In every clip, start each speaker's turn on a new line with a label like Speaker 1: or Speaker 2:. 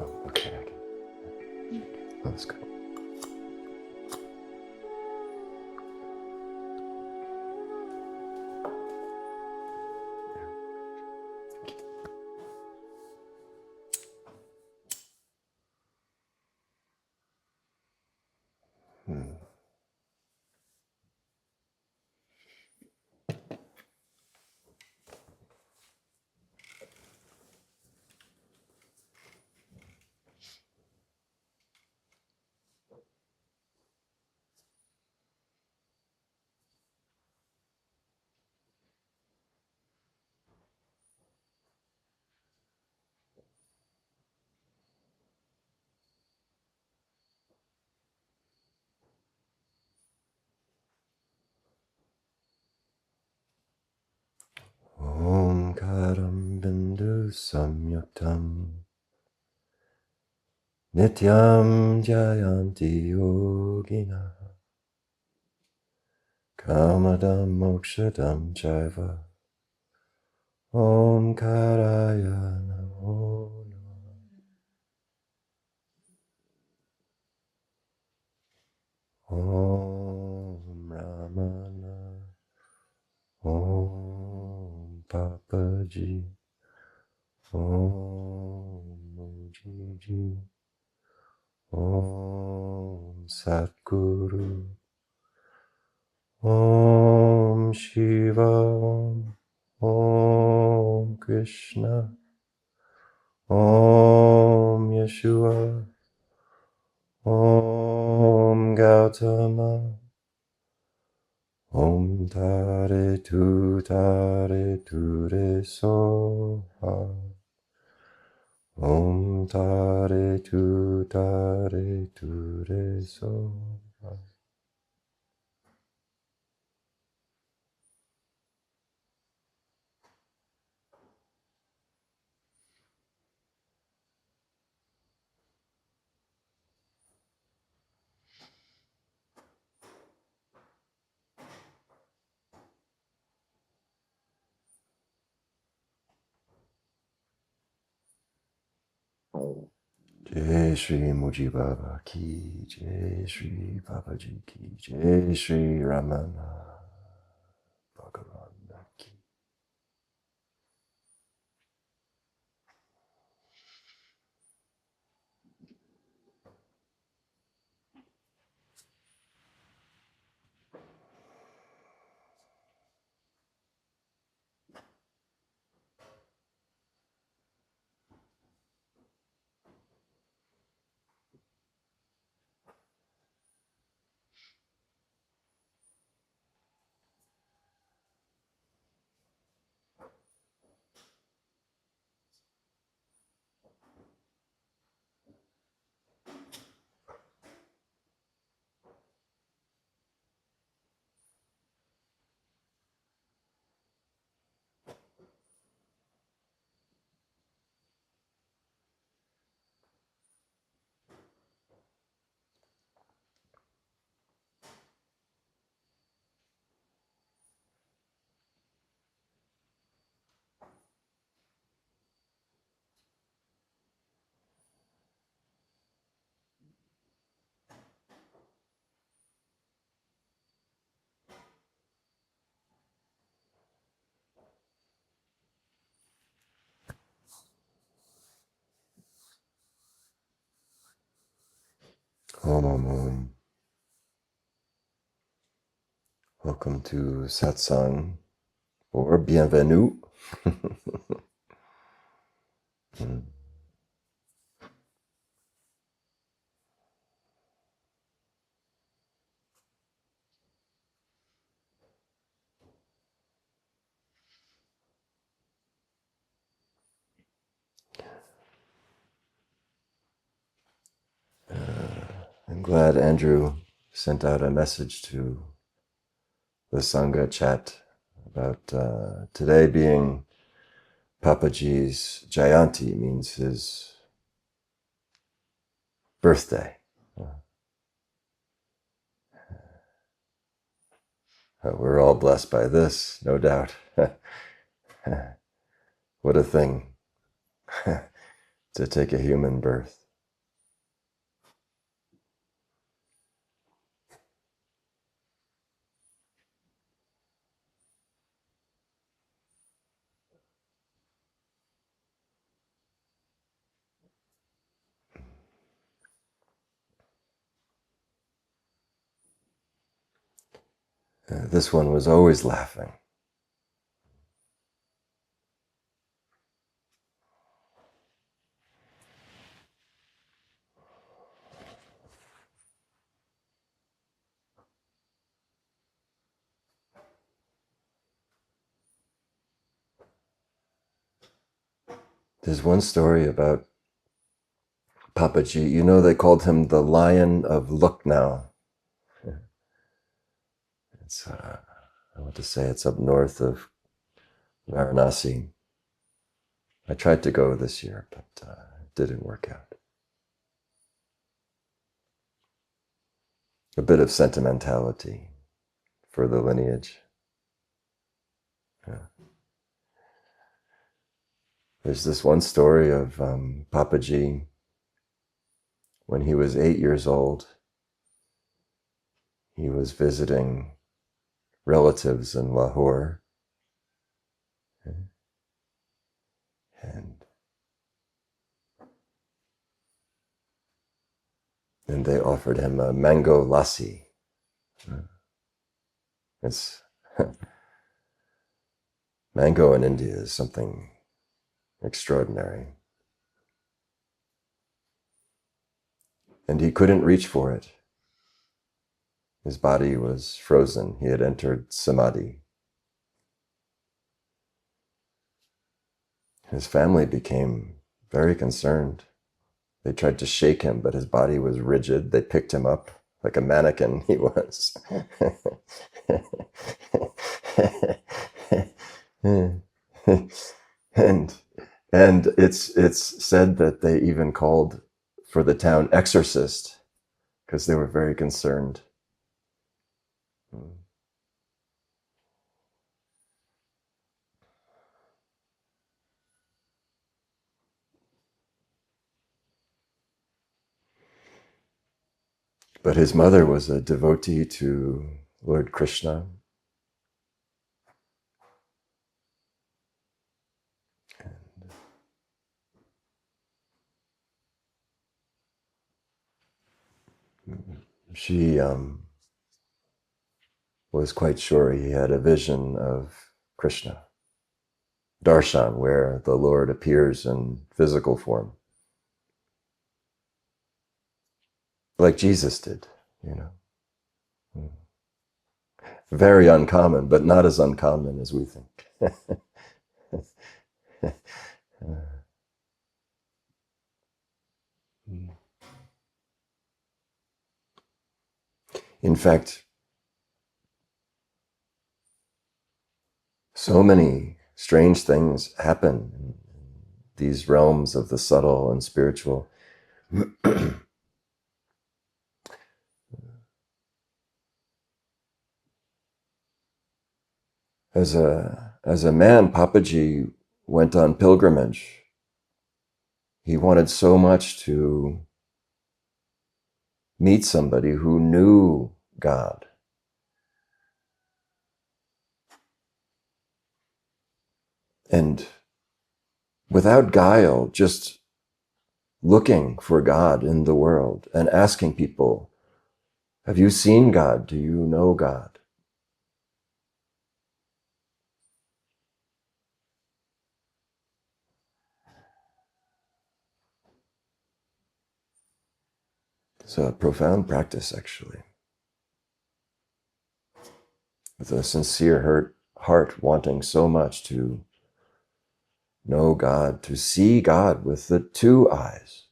Speaker 1: Oh, okay. Let's go. Om Karam Bindu Samyuktam Nityam Jayanti Yogina Kamadam Mokshadam Chaiva Om Karaya Namo Namah. Om Ramana Om Papaji Om Mooji Om Satguru Om Shiva Om Krishna Om Yeshua Om Gautama Om Tare Tu Re Soha Om Tare Tu Re Soha. Jai Shri Mooji Baba Ki, Jai Shri Papaji Ki, Jai Shri Ramana Bhagavan Ki. Om Om Om. Welcome to Satsang, or Bienvenue. I'm glad Andrew sent out a message to the Sangha chat about today being Papaji's jayanti, means his birthday. We're all blessed by this, no doubt. What a thing to take a human birth. This one was always laughing. There's one story about Papaji. You know, they called him the Lion of Lucknow. It's, I want to say it's up north of Varanasi. I tried to go this year, but it didn't work out. A bit of sentimentality for the lineage. Yeah. There's this one story of Papaji when he was 8 years old. He was visiting relatives in Lahore, and they offered him a mango lassi. It's mango in India is something extraordinary. And he couldn't reach for it. His body was frozen. He had entered samādhi. His family became very concerned. They tried to shake him, but his body was rigid. They picked him up like a mannequin he was. and it's said that they even called for the town exorcist because they were very concerned. But his mother was a devotee to Lord Krishna. She was quite sure he had a vision of Krishna, darshan, where the Lord appears in physical form, like Jesus did, you know. Very uncommon, but not as uncommon as we think. In fact, so many strange things happen in these realms of the subtle and spiritual. As a man, Papaji went on pilgrimage. He wanted so much to meet somebody who knew God. And without guile, just looking for God in the world and asking people, have you seen God? Do you know God? It's a profound practice, actually. With a sincere heart wanting so much to know God, to see God with the two eyes.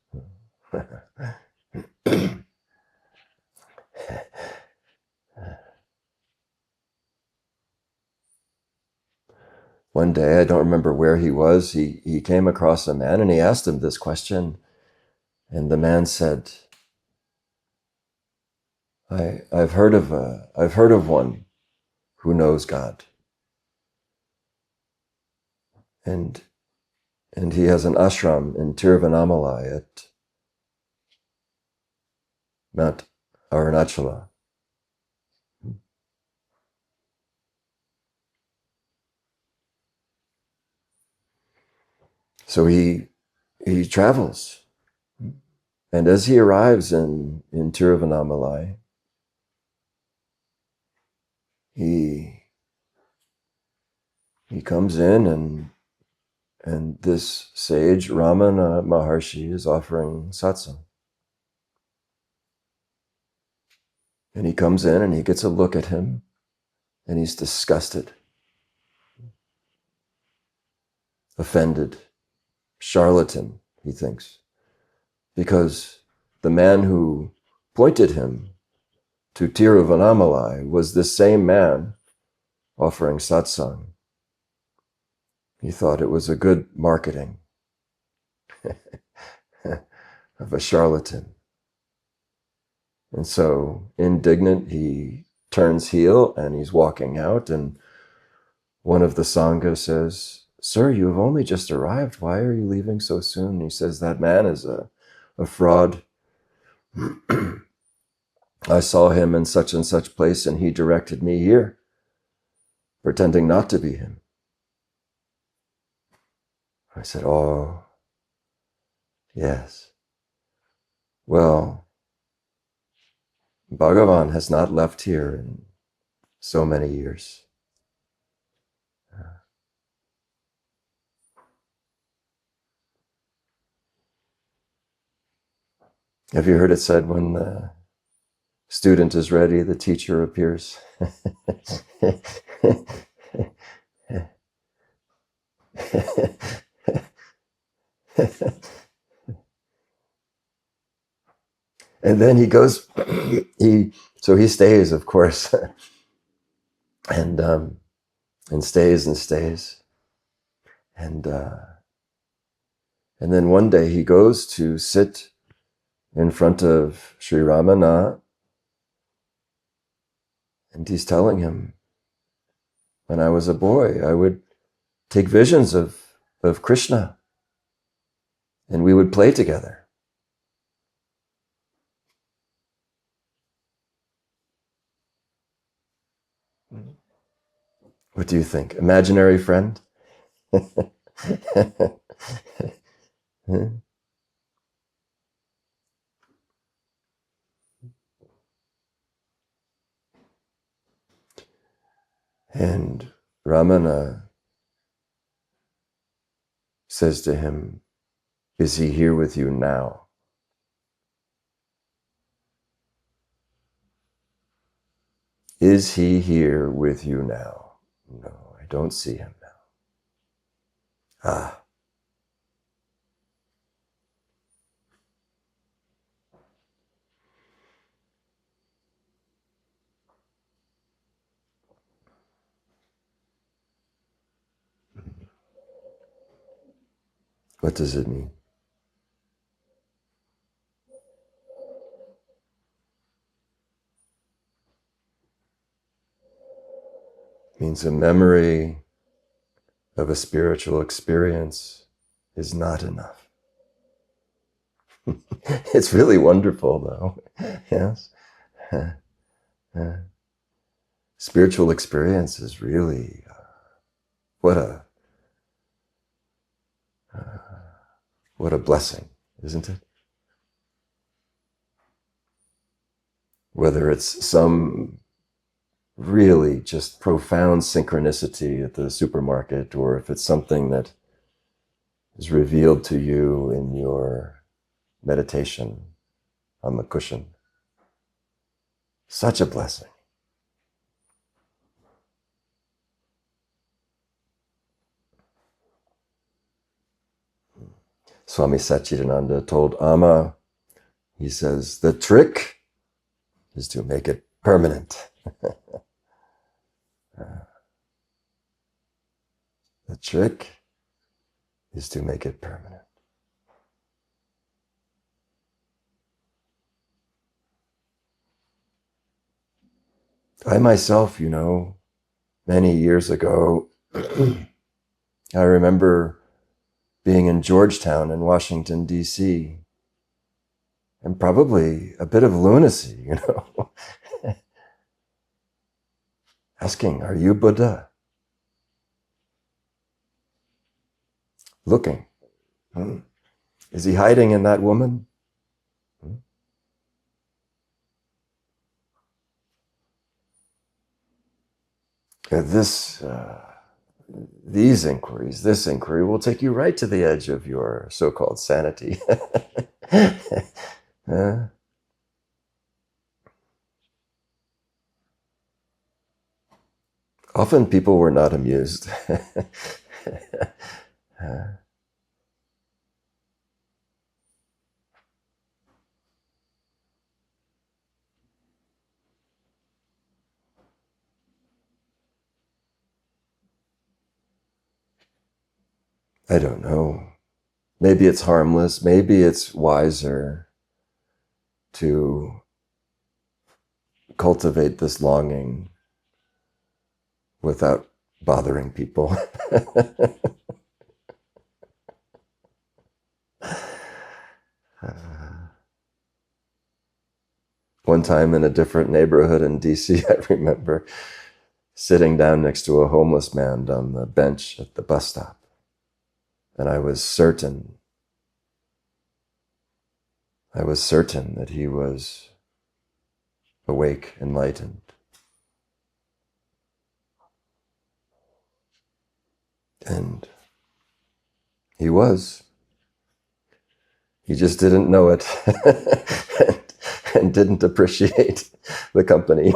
Speaker 1: One day, I don't remember where he was, he came across a man and he asked him this question. And the man said, I've heard of one who knows God. And And he has an ashram in Tiruvannamalai at Mount Arunachala. So he travels. And as he arrives in Tiruvannamalai, he comes in and this sage, Ramana Maharshi, is offering satsang. And he comes in and he gets a look at him and he's disgusted, offended, charlatan, he thinks, because the man who pointed him to Tiruvannamalai was this same man offering satsang. He thought it was a good marketing of a charlatan. And so, indignant, he turns heel and he's walking out, and one of the Sangha says, "Sir, you have only just arrived. Why are you leaving so soon?" He says, "That man is a fraud. I saw him in such and such place and he directed me here, pretending not to be him." I said, "Oh, yes. Well, Bhagavan has not left here in so many years." Have you heard it said, when the student is ready, the teacher appears? And then he goes, he stays, of course, and stays and stays. And then one day he goes to sit in front of Sri Ramana, and he's telling him, "When I was a boy, I would take visions of Krishna, and we would play together." What do you think? Imaginary friend? And Ramana says to him, "Is he here with you now?" "Is he here with you now?" "No, I don't see him now." "Ah." What does it mean? It means a memory of a spiritual experience is not enough. It's really wonderful, though. Yes. Spiritual experience is really what a blessing, isn't it? Whether it's some really just profound synchronicity at the supermarket, or if it's something that is revealed to you in your meditation on the cushion. Such a blessing. Swami Satchidananda told Amma, he says, "The trick is to make it permanent." The trick is to make it permanent. I myself, many years ago, I remember being in Georgetown in Washington, D.C., and probably a bit of lunacy, asking, are you Buddha? Looking. Is he hiding in that woman? This inquiry will take you right to the edge of your so-called sanity. Often people were not amused. I don't know. Maybe it's harmless. Maybe it's wiser to cultivate this longing without bothering people. One time in a different neighborhood in DC, I remember sitting down next to a homeless man on the bench at the bus stop. And I was certain that he was awake, enlightened. And he was. He just didn't know it and didn't appreciate the company.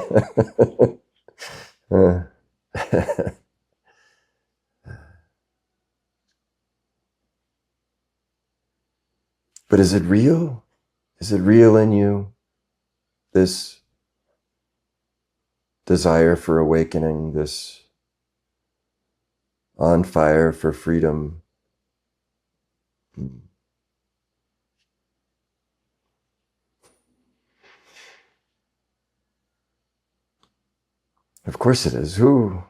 Speaker 1: But is it real? Is it real in you? This desire for awakening, this on fire for freedom. Of course it is. Who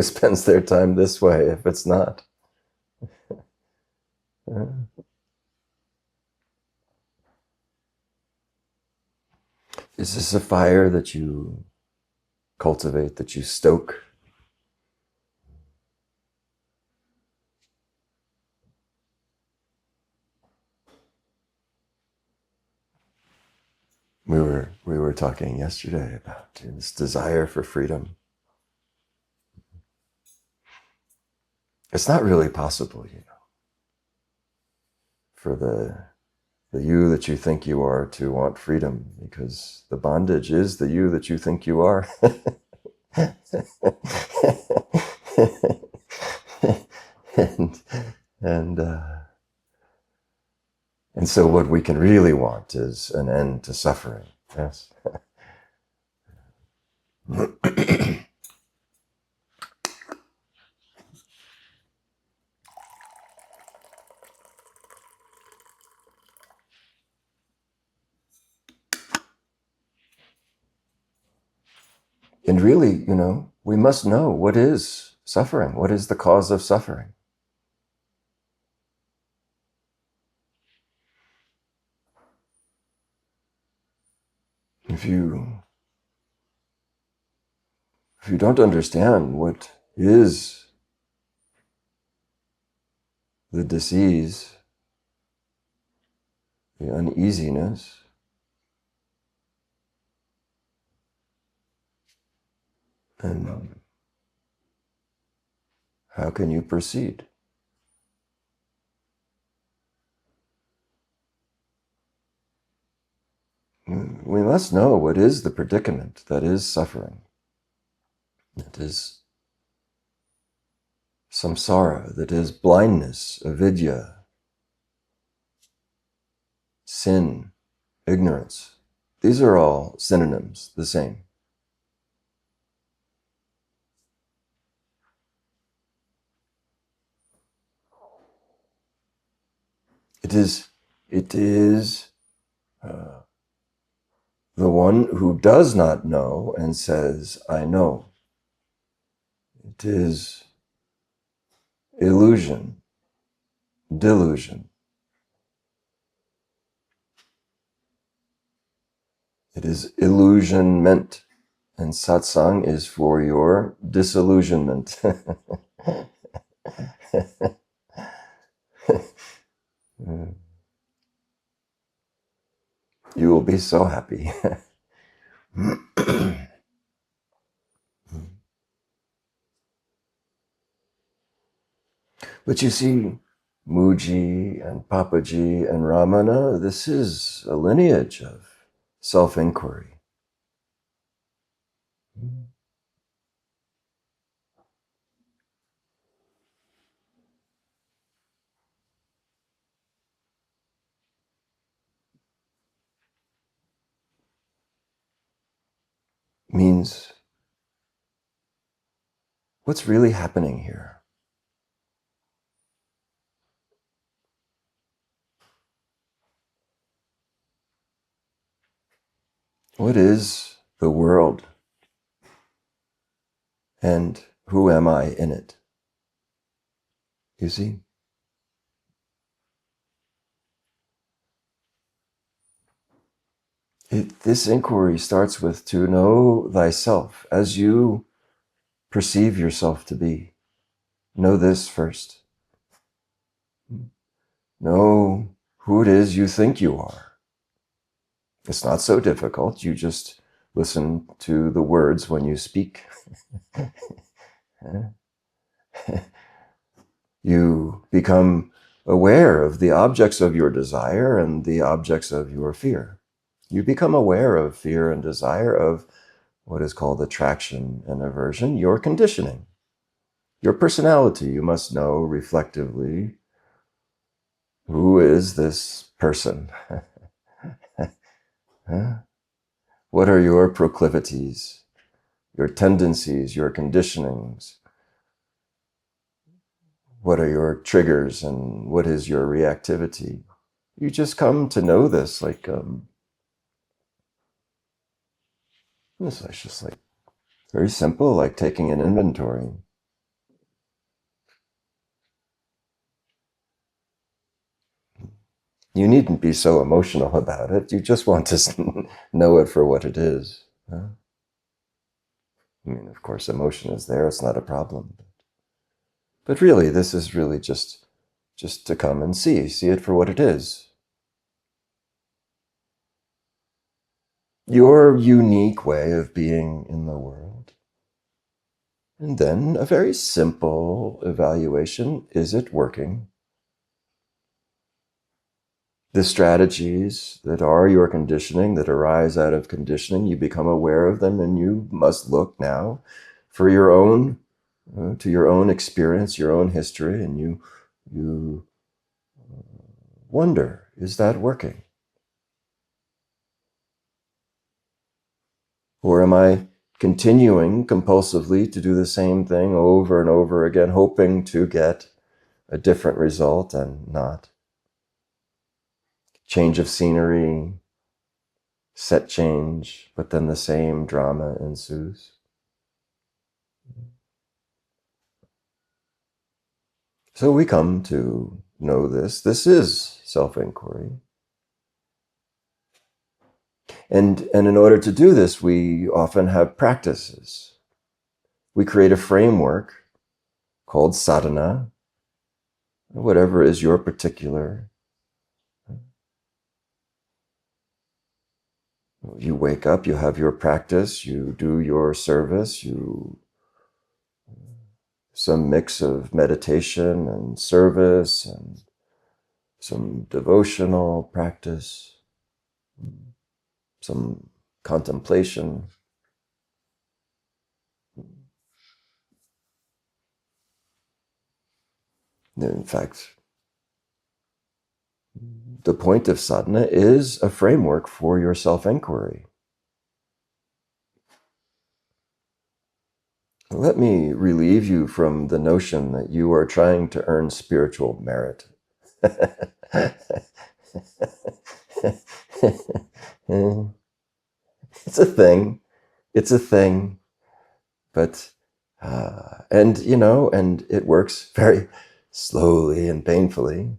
Speaker 1: spends their time this way if it's not? Is this a fire that you cultivate, that you stoke? We were talking yesterday about this desire for freedom. It's not really possible, for the you that you think you are to want freedom, because the bondage is the you that you think you are. And so what we can really want is an end to suffering. Yes. And really, we must know what is suffering, what is the cause of suffering. If you don't understand what is the disease, the uneasiness, then how can you proceed? We must know what is the predicament that is suffering. That is samsara, that is blindness, avidya, sin, ignorance. These are all synonyms, the same. It is the one who does not know and says, I know. It is illusion, delusion. It is illusionment, and satsang is for your disillusionment. You will be so happy. But you see, Mooji and Papaji and Ramana, this is a lineage of self-inquiry. Means, what's really happening here? What is the world? And who am I in it? You see? This inquiry starts with to know thyself as you perceive yourself to be. Know this first. Know who it is you think you are. It's not so difficult. You just listen to the words when you speak. You become aware of the objects of your desire and the objects of your fear. You become aware of fear and desire, of what is called attraction and aversion, your conditioning, your personality. You must know reflectively, who is this person? What are your proclivities, your tendencies, your conditionings? What are your triggers and what is your reactivity? You just come to know this like, this is just like very simple, like taking an inventory. You needn't be so emotional about it. You just want to know it for what it is. I mean, of course, emotion is there. It's not a problem. But really, this is really just to come and see it for what it is. Your unique way of being in the world. And then a very simple evaluation. Is it working? The strategies that are your conditioning, that arise out of conditioning, you become aware of them, and you must look now for your own, to your own experience, your own history, and you wonder, is that working? Or am I continuing compulsively to do the same thing over and over again, hoping to get a different result and not? Change of scenery, set change, but then the same drama ensues. So we come to know this. This is self-inquiry. And in order to do this, we often have practices. We create a framework called sādhana, whatever is your particular. You wake up, you have your practice, you do your service, some mix of meditation and service and some devotional practice, some contemplation. In fact, the point of sadhana is a framework for your self-inquiry. Let me relieve you from the notion that you are trying to earn spiritual merit. It's a thing. It's a thing. But And, and it works very slowly and painfully.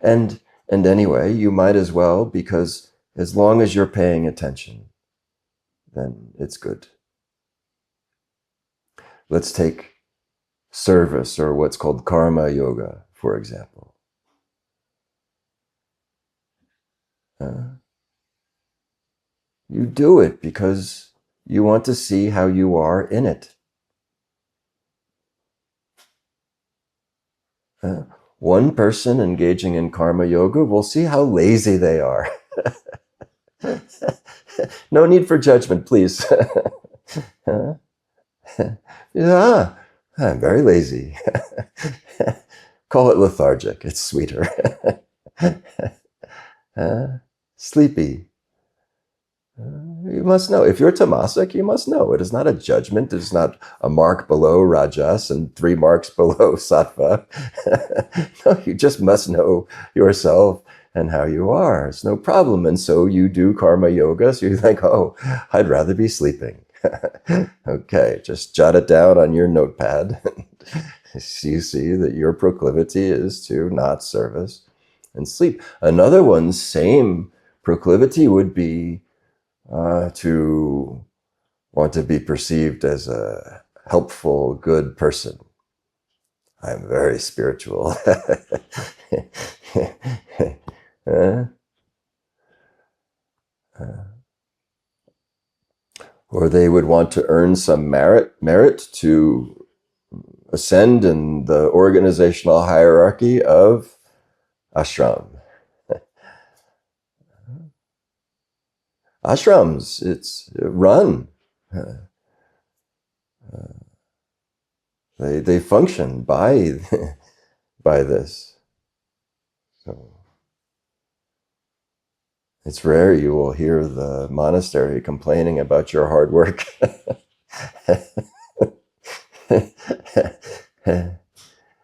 Speaker 1: And anyway, you might as well, because as long as you're paying attention, then it's good. Let's take service, or what's called karma yoga, for example. You do it because you want to see how you are in it. One person engaging in karma yoga will see how lazy they are. No need for judgment, please. Yeah, I'm very lazy. Call it lethargic, it's sweeter. Sleepy. You must know. If you're tamasic, you must know. It is not a judgment. It is not a mark below rajas and 3 marks below sattva. No, you just must know yourself and how you are. It's no problem. And so you do karma yoga. So you think, oh, I'd rather be sleeping. Okay, just jot it down on your notepad. You see that your proclivity is to not service and sleep. Another one's same proclivity would be to want to be perceived as a helpful, good person. I'm very spiritual. Or they would want to earn some merit to ascend in the organizational hierarchy of ashram. Ashrams, it's run. They function by by this. So it's rare you will hear the monastery complaining about your hard work.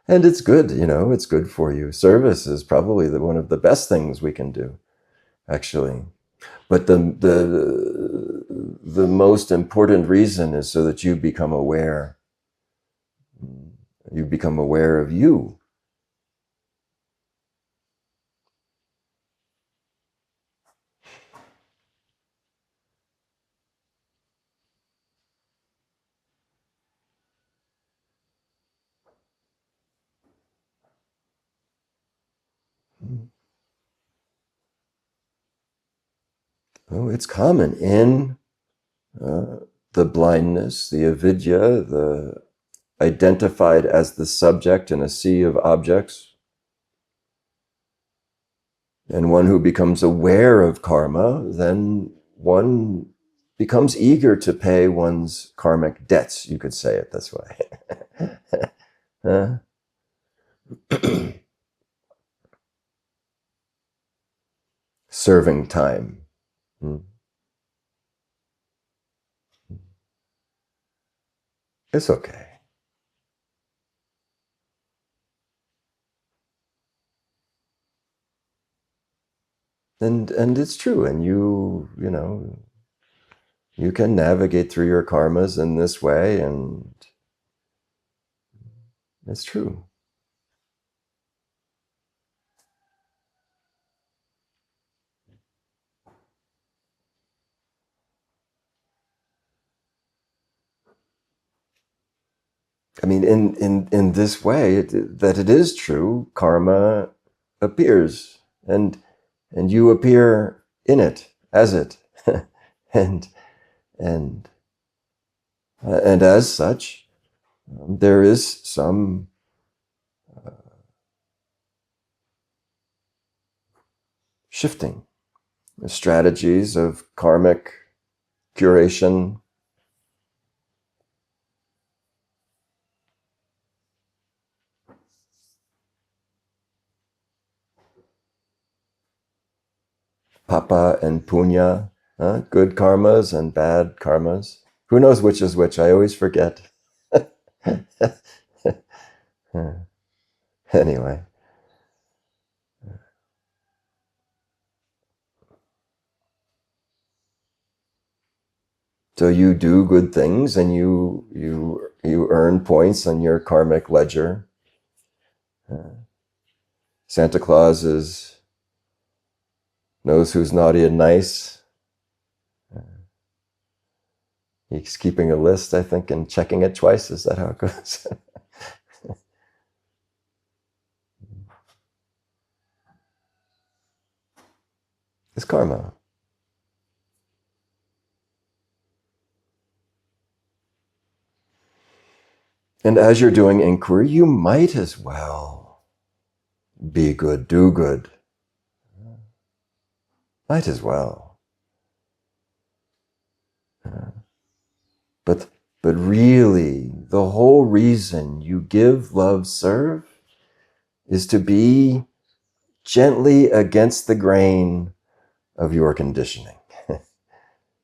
Speaker 1: And it's good, it's good for you. Service is probably one of the best things we can do, actually. But the most important reason is so that you become aware. You become aware of you. Oh, it's common in the blindness, the avidya, the identified as the subject in a sea of objects. And one who becomes aware of karma, then one becomes eager to pay one's karmic debts, you could say it this way. Serving time. It's okay. And it's true. And you can navigate through your karmas in this way, and it's true. I mean, in this way, that it is true, karma appears, and you appear in it, as it, and and and as such, there is some shifting strategies of karmic curation. Papa and punya, good karmas and bad karmas. Who knows which is which? I always forget. Anyway. So you do good things and you earn points on your karmic ledger. Santa Claus knows who's naughty and nice. He's keeping a list, I think, and checking it twice. Is that how it goes? It's karma. And as you're doing inquiry, you might as well be good, do good. Might as well. But really, the whole reason you give, love, serve is to be gently against the grain of your conditioning.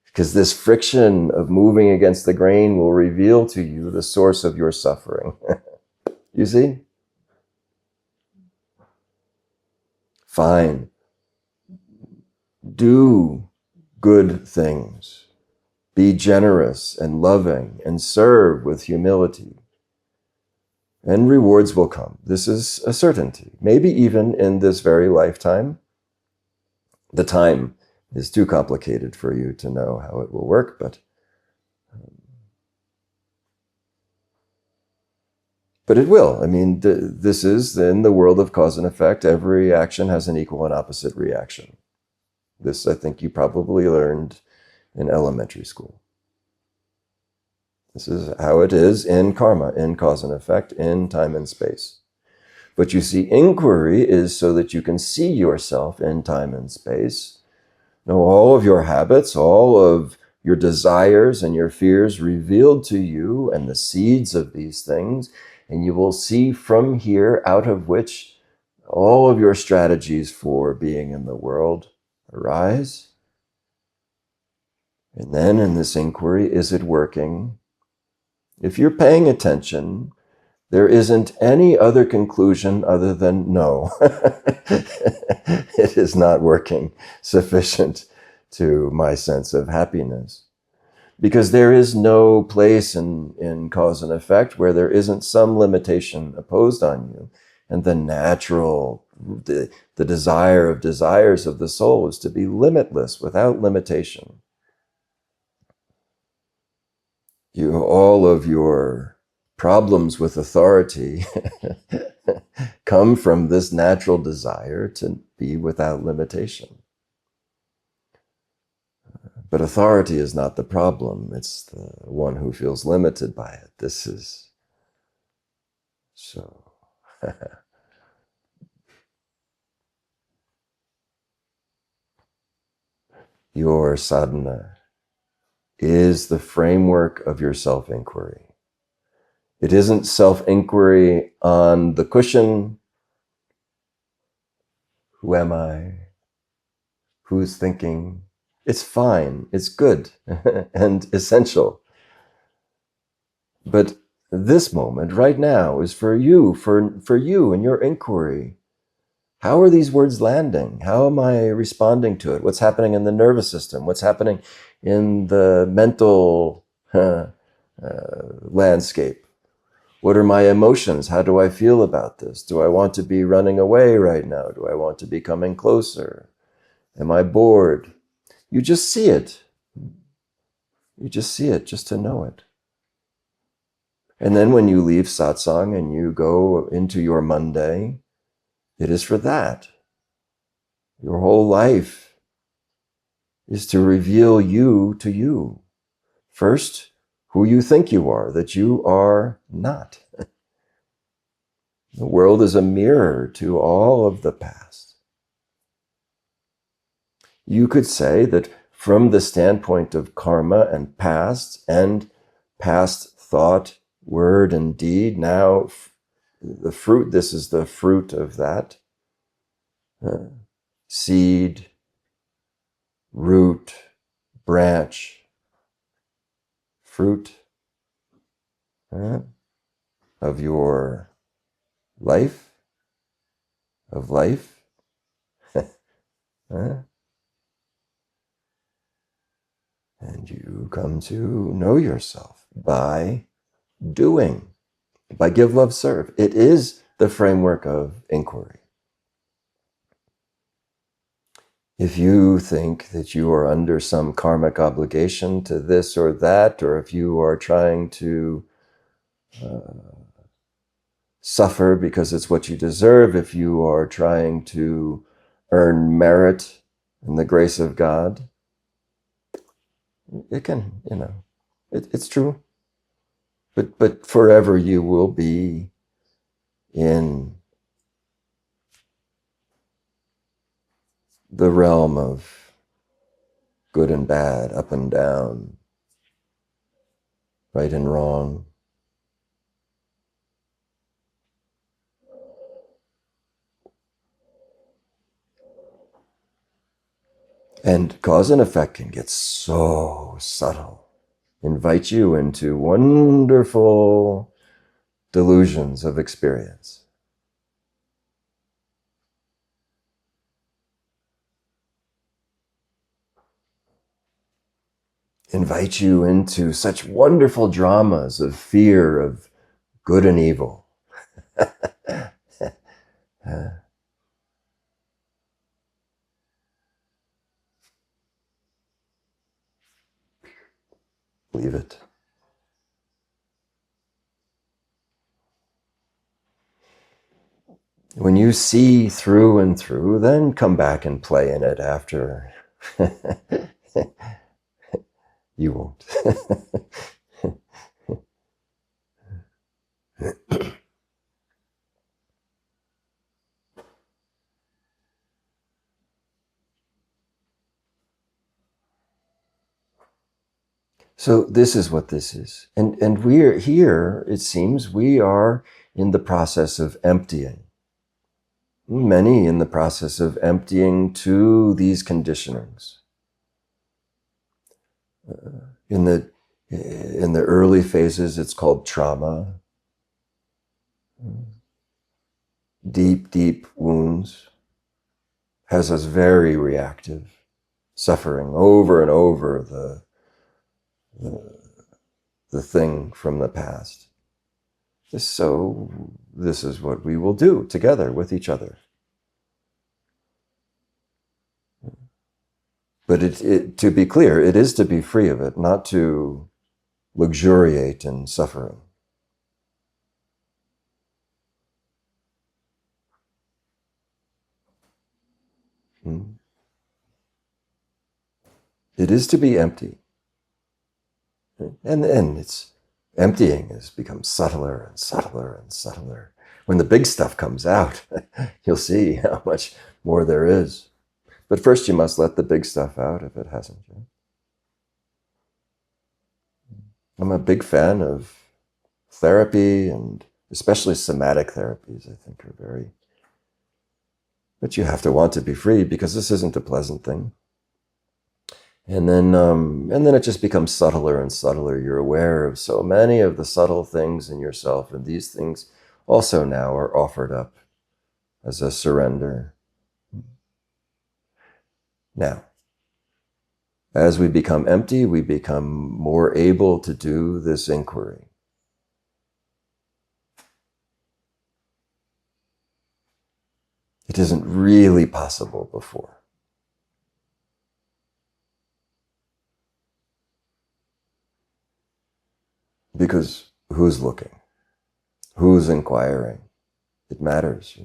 Speaker 1: Because this friction of moving against the grain will reveal to you the source of your suffering. You see? Fine. Do good things. Be generous and loving and serve with humility. And rewards will come. This is a certainty. Maybe even in this very lifetime. The time is too complicated for you to know how it will work, but it will. I mean, this is in the world of cause and effect. Every action has an equal and opposite reaction. This, I think, you probably learned in elementary school. This is how it is in karma, in cause and effect, in time and space. But you see, inquiry is so that you can see yourself in time and space, know all of your habits, all of your desires and your fears revealed to you, and the seeds of these things, and you will see from here out of which all of your strategies for being in the world arise. And then in this inquiry, is it working? If you're paying attention, there isn't any other conclusion other than no. It is not working sufficient to my sense of happiness. Because there is no place in cause and effect where there isn't some limitation imposed on you. And the natural, the desire of desires of the soul is to be limitless, without limitation. All of your problems with authority come from this natural desire to be without limitation. But authority is not the problem. It's the one who feels limited by it. This is so. Your sadhana is the framework of your self-inquiry. It isn't self-inquiry on the cushion. Who am I? Who's thinking? It's fine. It's good and essential. But this moment right now is for you, for you and your inquiry. How are these words landing? How am I responding to it? What's happening in the nervous system? What's happening in the mental landscape? What are my emotions? How do I feel about this? Do I want to be running away right now? Do I want to be coming closer? Am I bored? You just see it. You just see it just to know it. And then when you leave satsang and you go into your Monday, it is for that. Your whole life is to reveal you to you. First, who you think you are, that you are not. The world is a mirror to all of the past. You could say that from the standpoint of karma and past thought, word, and deed, now the fruit, this is the fruit of that. Seed, root, branch, fruit of your life, of life. And you come to know yourself by doing, by give, love, serve. It is the framework of inquiry. If you think that you are under some karmic obligation to this or that, or if you are trying to suffer because it's what you deserve, if you are trying to earn merit in the grace of God, it can, it's true. But forever you will be in the realm of good and bad, up and down, right and wrong. And cause and effect can get so subtle, invite you into wonderful delusions of experience. Invite you into such wonderful dramas of fear, of good and evil. Leave it. When you see through and through, then come back and play in it after. You won't. So this is what this is. And we're here, it seems, we are in the process of emptying. Many in the process of emptying to these conditionings. In the early phases, it's called trauma. Deep, deep wounds has us very reactive, suffering over and over the thing from the past. So this is what we will do together with each other. But to be clear, it is to be free of it, not to luxuriate in suffering. It is to be empty. And it's emptying has become subtler and subtler and subtler. When the big stuff comes out, you'll see how much more there is. But first you must let the big stuff out if it hasn't yet. I'm a big fan of therapy, and especially somatic therapies, I think are very... But you have to want to be free because this isn't a pleasant thing. And then it just becomes subtler and subtler. You're aware of so many of the subtle things in yourself, and these things also now are offered up as a surrender. Now, as we become empty, we become more able to do this inquiry. It isn't really possible before. Because who's looking? Who's inquiring? It matters,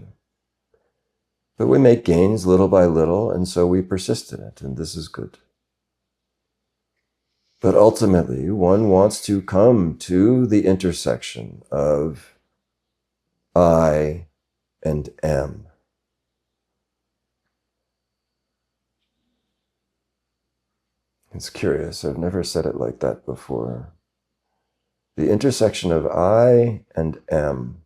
Speaker 1: But we make gains little by little, and so we persist in it, and this is good. But ultimately, one wants to come to the intersection of I and am. It's curious, I've never said it like that before. The intersection of I and am.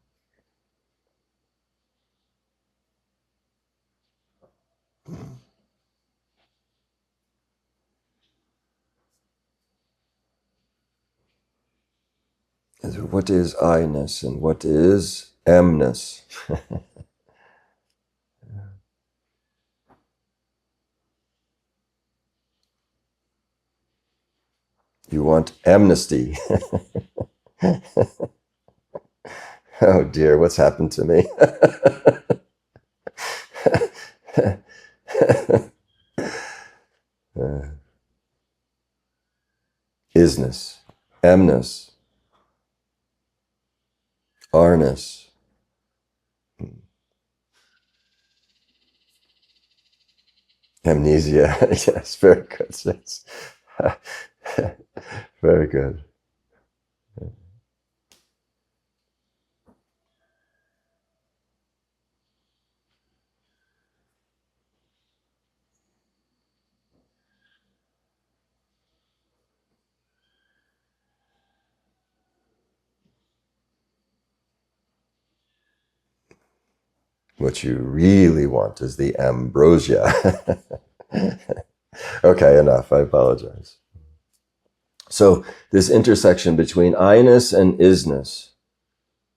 Speaker 1: What is I-ness and what is amness? You want amnesty. Oh dear, what's happened to me? Isness, amness, arness. Amnesia. Yes, very good. Yes. Very good. What you really want is the ambrosia. Okay, enough. I apologize. So this intersection between I-ness and isness,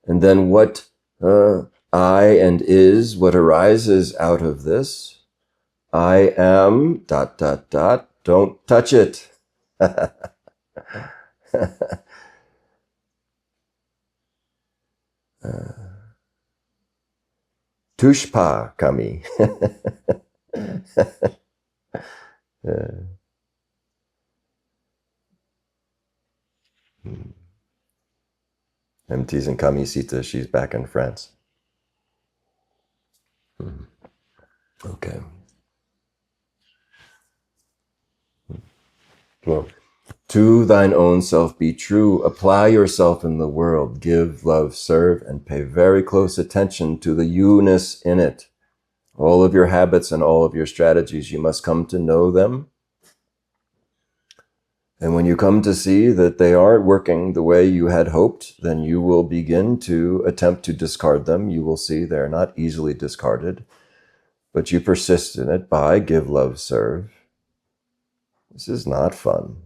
Speaker 1: and then what I and is, what arises out of this, I am ... Don't touch it. Touche pas, kami. I'm teasing Kami Sita. She's back in France. Okay. Well, to thine own self be true. Apply yourself in the world. Give, love, serve, and pay very close attention to the you-ness in it. All of your habits and all of your strategies, you must come to know them. And when you come to see that they aren't working the way you had hoped, then you will begin to attempt to discard them. You will see they're not easily discarded, but you persist in it by give, love, serve. This is not fun.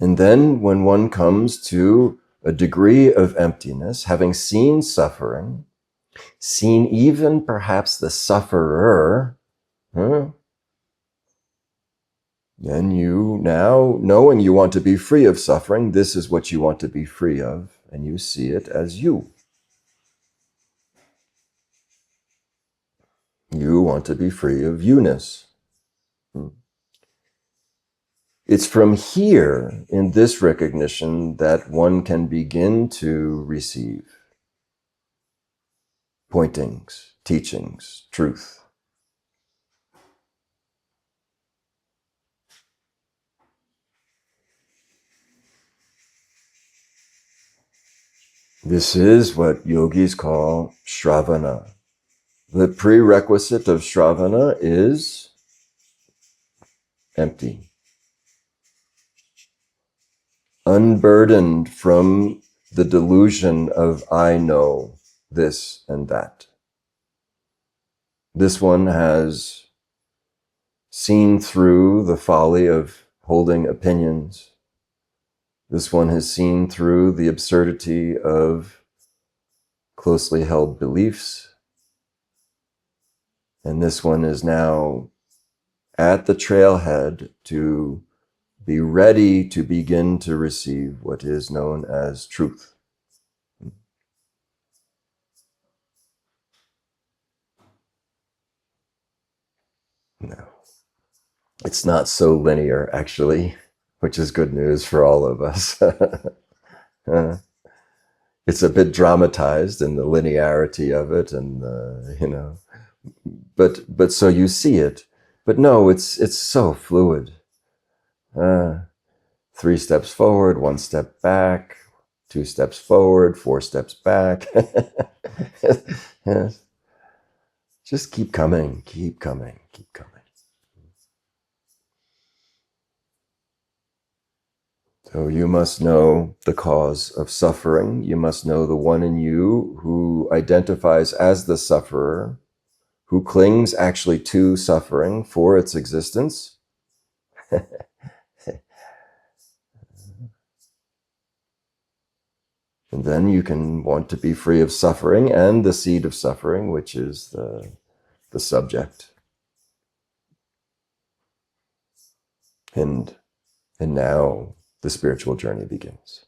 Speaker 1: And then when one comes to a degree of emptiness, having seen suffering, seen even perhaps the sufferer, then you now, knowing you want to be free of suffering, this is what you want to be free of, and you see it as you. You want to be free of you-ness. It's from here, in this recognition, that one can begin to receive pointings, teachings, truth. This is what yogis call Shravana. The prerequisite of Shravana is empty. Unburdened from the delusion of I know this and that. This one has seen through the folly of holding opinions. This one has seen through the absurdity of closely held beliefs. And this one is now at the trailhead to be ready to begin to receive what is known as truth. No, it's not so linear, actually, which is good news for all of us. It's a bit dramatized in the linearity of it, and but so you see it. But no, it's so fluid. 3 steps forward, 1 step back, 2 steps forward, 4 steps back. Yes. Just keep coming, keep coming, keep coming. So you must know the cause of suffering. You must know the one in you who identifies as the sufferer, who clings actually to suffering for its existence. And then you can want to be free of suffering and the seed of suffering, which is the subject. And now the spiritual journey begins.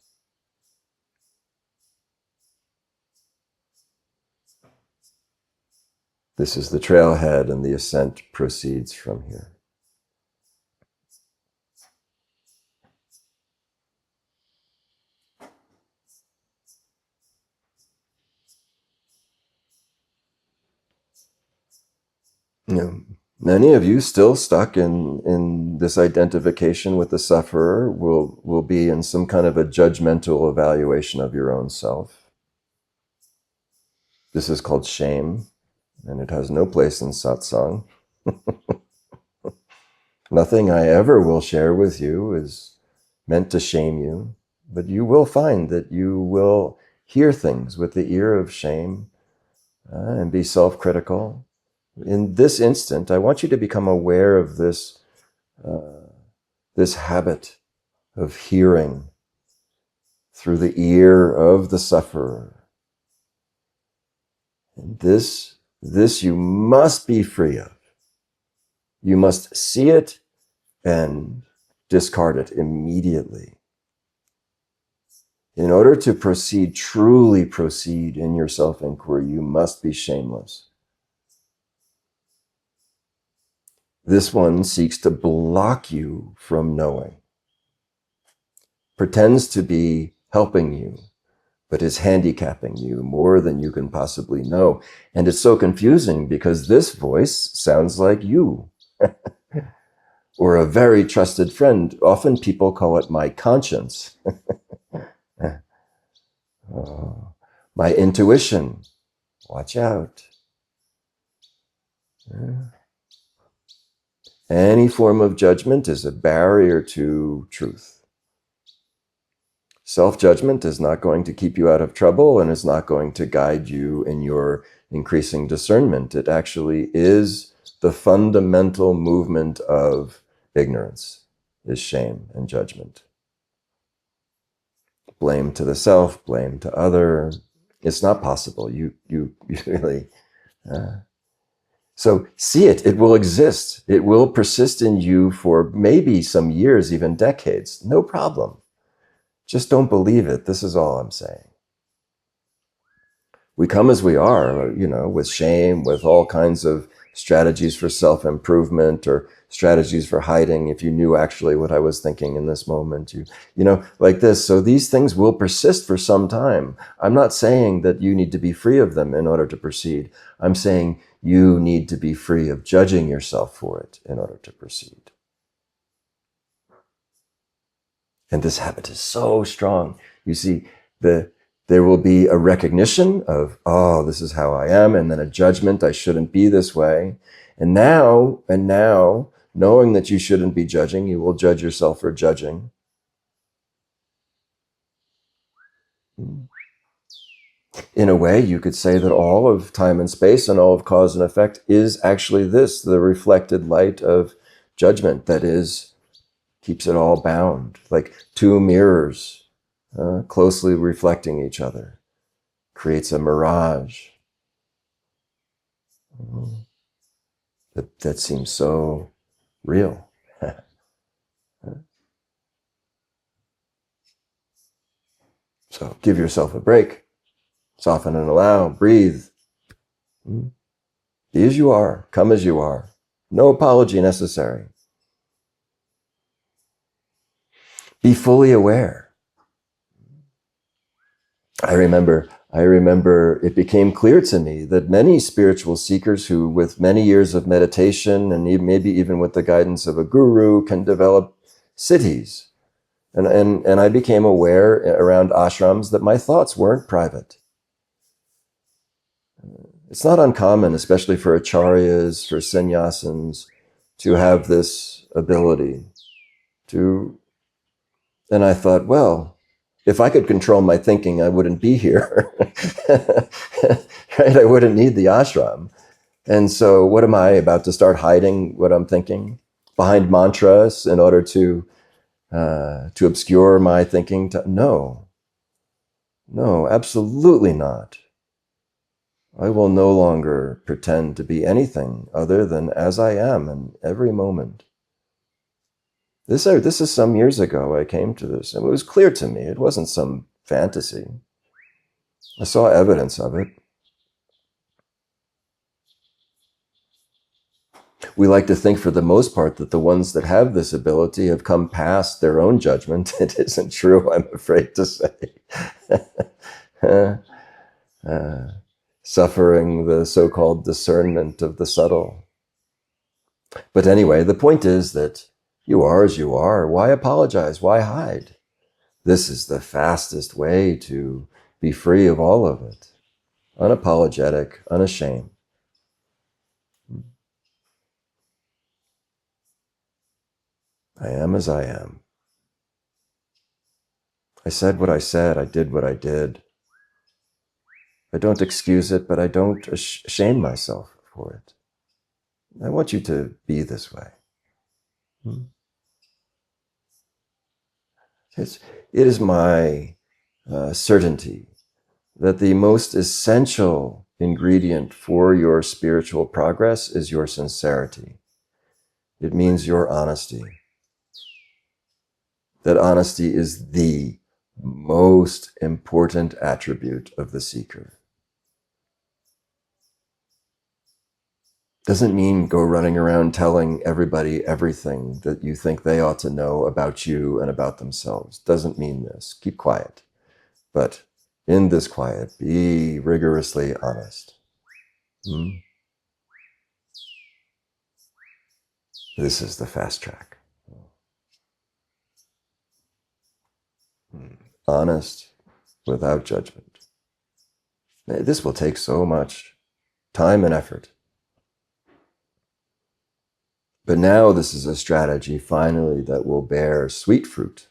Speaker 1: This is the trailhead, and the ascent proceeds from here. You know, many of you still stuck in this identification with the sufferer will be in some kind of a judgmental evaluation of your own self. This is called shame, and it has no place in satsang. Nothing I ever will share with you is meant to shame you, but you will find that you will hear things with the ear of shame and be self-critical. In this instant, I want you to become aware of this, this habit of hearing through the ear of the sufferer. And this you must be free of. You must see it and discard it immediately. In order to proceed, truly proceed in your self-inquiry, you must be shameless. This one seeks to block you from knowing, pretends to be helping you, but is handicapping you more than you can possibly know. And it's so confusing because this voice sounds like you or a very trusted friend. Often people call it my conscience. My intuition. Watch out. Any form of judgment is a barrier to truth. Self-judgment is not going to keep you out of trouble and is not going to guide you in your increasing discernment. It actually is the fundamental movement of ignorance, is shame and judgment. Blame to the self, blame to other. It's not possible. You really... So see it. It will exist. It will persist in you for maybe some years, even decades. No problem. Just don't believe it. This is all I'm saying. We come as we are, with shame, with all kinds of strategies for self-improvement or strategies for hiding. If you knew actually what I was thinking in this moment, like this. So these things will persist for some time. I'm not saying that you need to be free of them in order to proceed. I'm saying you need to be free of judging yourself for it in order to proceed. And this habit is so strong. You see, there will be a recognition of, oh, this is how I am, and then a judgment, I shouldn't be this way. And now, knowing that you shouldn't be judging, you will judge yourself for judging. In a way, you could say that all of time and space and all of cause and effect is actually this, the reflected light of judgment that keeps it all bound, like two mirrors closely reflecting each other, creates a mirage. That seems so real. So give yourself a break, soften and allow, breathe. Be as you are, come as you are. No apology necessary. Be fully aware. I remember it became clear to me that many spiritual seekers who, with many years of meditation and maybe even with the guidance of a guru, can develop siddhis. And I became aware around ashrams that my thoughts weren't private. It's not uncommon, especially for acharyas, for sannyasins, to have this ability to... And I thought, well, if I could control my thinking, I wouldn't be here. Right? I wouldn't need the ashram. And so what am I about to start hiding what I'm thinking behind mantras in order to obscure my thinking? No, absolutely not. I will no longer pretend to be anything other than as I am in every moment. This is some years ago I came to this, and it was clear to me. It wasn't some fantasy. I saw evidence of it. We like to think for the most part that the ones that have this ability have come past their own judgment. It isn't true, I'm afraid to say. Suffering the so-called discernment of the subtle. But anyway, the point is that you are as you are. Why apologize? Why hide? This is the fastest way to be free of all of it. Unapologetic, unashamed. I am as I am. I said what I said. I did what I did. I don't excuse it, but I don't shame myself for it. I want you to be this way. It is my certainty that the most essential ingredient for your spiritual progress is your sincerity. It means your honesty. That honesty is the most important attribute of the seeker. Doesn't mean go running around telling everybody everything that you think they ought to know about you and about themselves. Doesn't mean this. Keep quiet. But in this quiet, be rigorously honest. This is the fast track. Honest, without judgment. This will take so much time and effort. But now this is a strategy, finally, that will bear sweet fruit.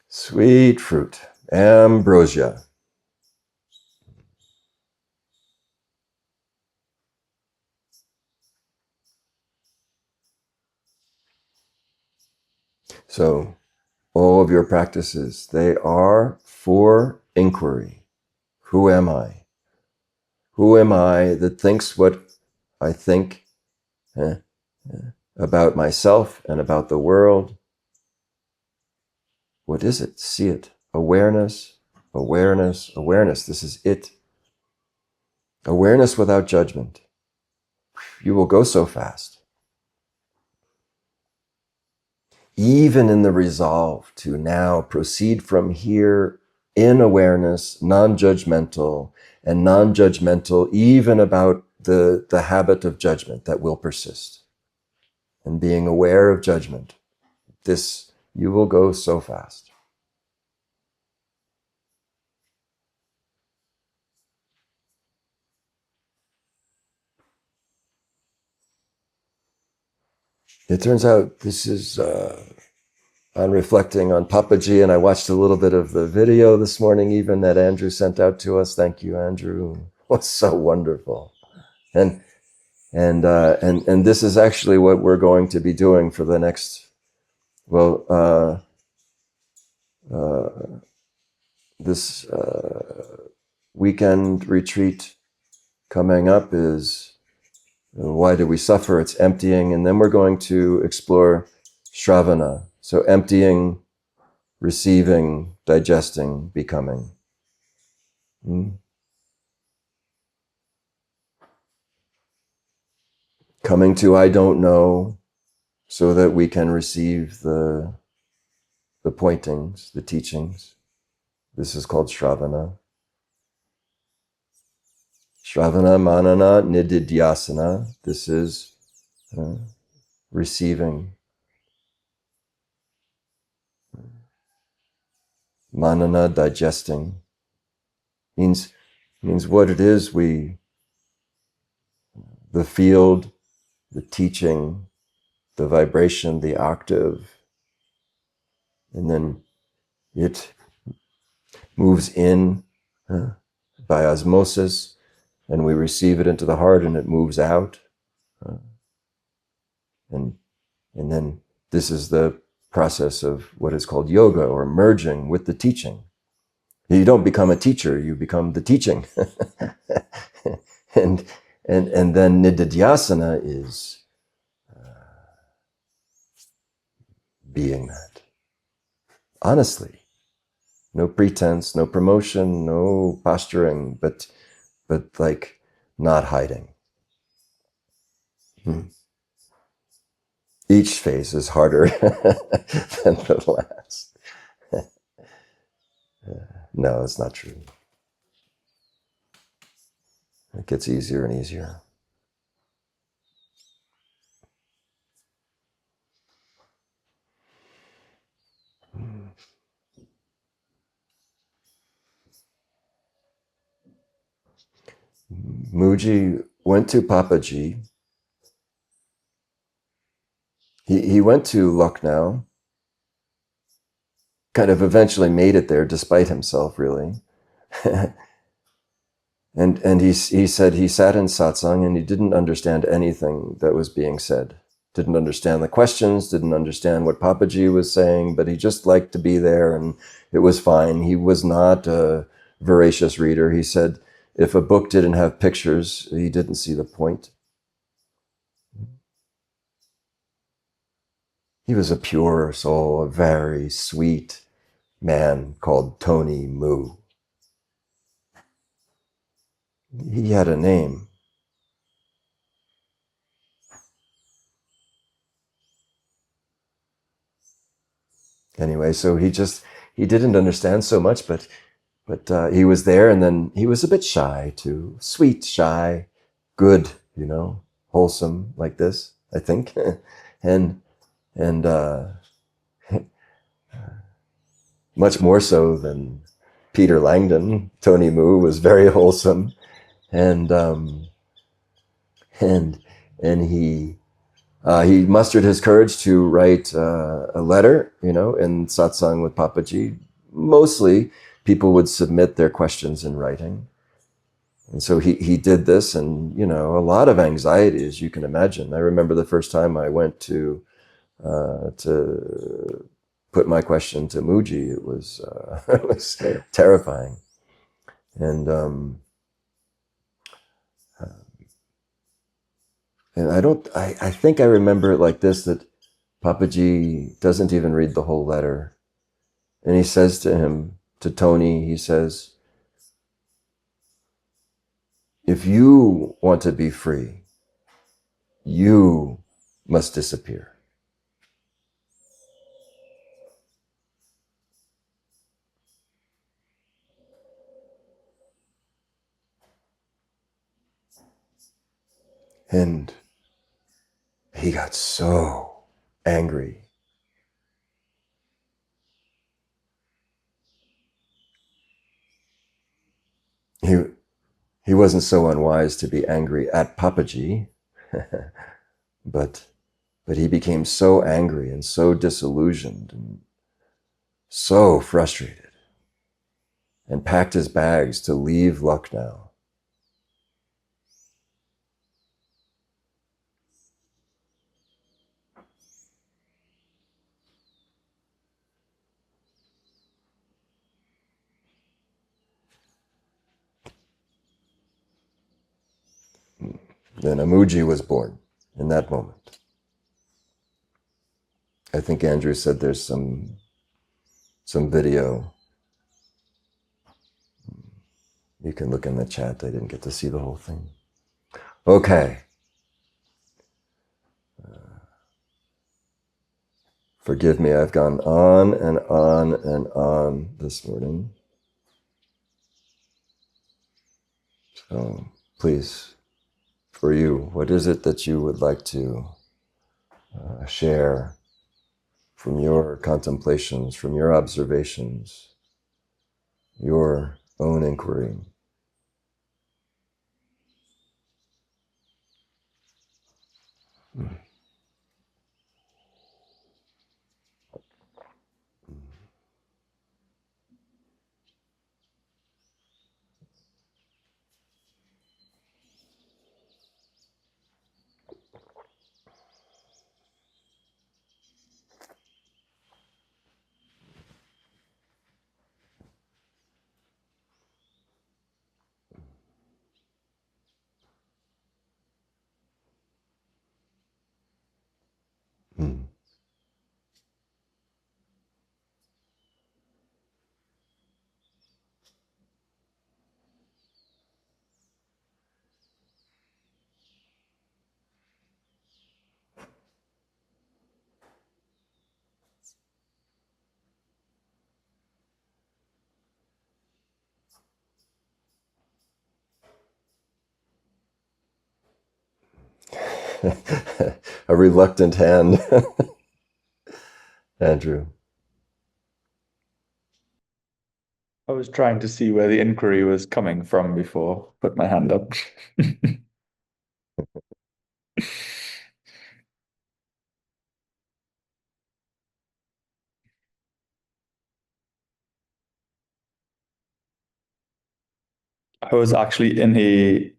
Speaker 1: Sweet fruit, ambrosia. So all of your practices, they are for inquiry. Who am I? Who am I that thinks what I think about myself and about the world? What is it? See it. Awareness, awareness, awareness. This is it. Awareness without judgment. You will go so fast. Even in the resolve to now proceed from here in awareness, non-judgmental, and non-judgmental even about the habit of judgment that will persist. And being aware of judgment, this, you will go so fast. It turns out this is, on reflecting on Papaji, and I watched a little bit of the video this morning even that Andrew sent out to us. Thank you, Andrew. It was so wonderful. And this is actually what we're going to be doing for the next, this weekend retreat coming up is why do we suffer? It's emptying. And then we're going to explore Shravana. So emptying, receiving, digesting, becoming. Coming to I don't know so that we can receive the pointings, the teachings. This is called Shravana. Shravana, manana, nididhyasana. This is receiving. Manana, digesting. Means what it is, the field, the teaching, the vibration, the octave, and then it moves in by osmosis, and we receive it into the heart, and it moves out. And then this is the process of what is called yoga, or merging with the teaching. You don't become a teacher, you become the teaching. and then nididhyasana is being that honestly, no pretense, no promotion, no posturing, but like not hiding. Each phase is harder than the last. No, it's not true. It gets easier and easier. Mooji went to Papaji. He went to Lucknow, kind of eventually made it there despite himself, really. and he said he sat in satsang and he didn't understand anything that was being said. Didn't understand the questions, didn't understand what Papaji was saying, but he just liked to be there and it was fine. He was not a voracious reader. He said if a book didn't have pictures, he didn't see the point. He was a pure soul, a very sweet man called Tony Moo. He had a name. Anyway, so he didn't understand so much, but he was there, and then he was a bit shy too. Sweet, shy, good, wholesome like this, I think. and much more so than Peter Langdon. Tony Moo was very wholesome, and he mustered his courage to write a letter, in satsang with Papaji. Mostly people would submit their questions in writing. And so he did this, and, a lot of anxiety, as you can imagine. I remember the first time I went to put my question to Mooji, it was, it was terrifying. And I think I remember it like this, that Papaji doesn't even read the whole letter. And he says to Tony, he says, if you want to be free, you must disappear. And he got so angry. He wasn't so unwise to be angry at Papaji, but he became so angry and so disillusioned and so frustrated and packed his bags to leave Lucknow. Then Mooji was born in that moment. I think Andrew said there's some video. You can look in the chat. I didn't get to see the whole thing. Okay. Forgive me, I've gone on and on and on this morning. So please, for you, what is it that you would like to share from your contemplations, from your observations, your own inquiry? A reluctant hand. Andrew.
Speaker 2: I was trying to see where the inquiry was coming from before I put my hand up. I was actually in a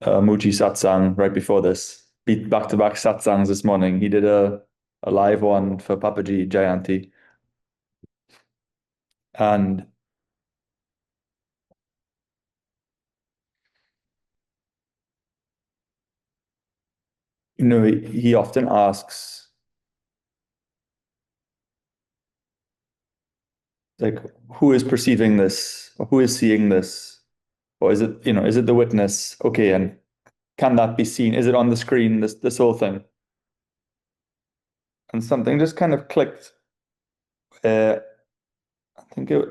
Speaker 2: Mooji Satsang right before this. Beat back-to-back Satsangs this morning. He did a live one for Papaji Jayanti. And he often asks, like, who is perceiving this? Or who is seeing this? Or is it, is it the witness? Okay, and can that be seen? Is it on the screen, this whole thing? And something just kind of clicked. I think it,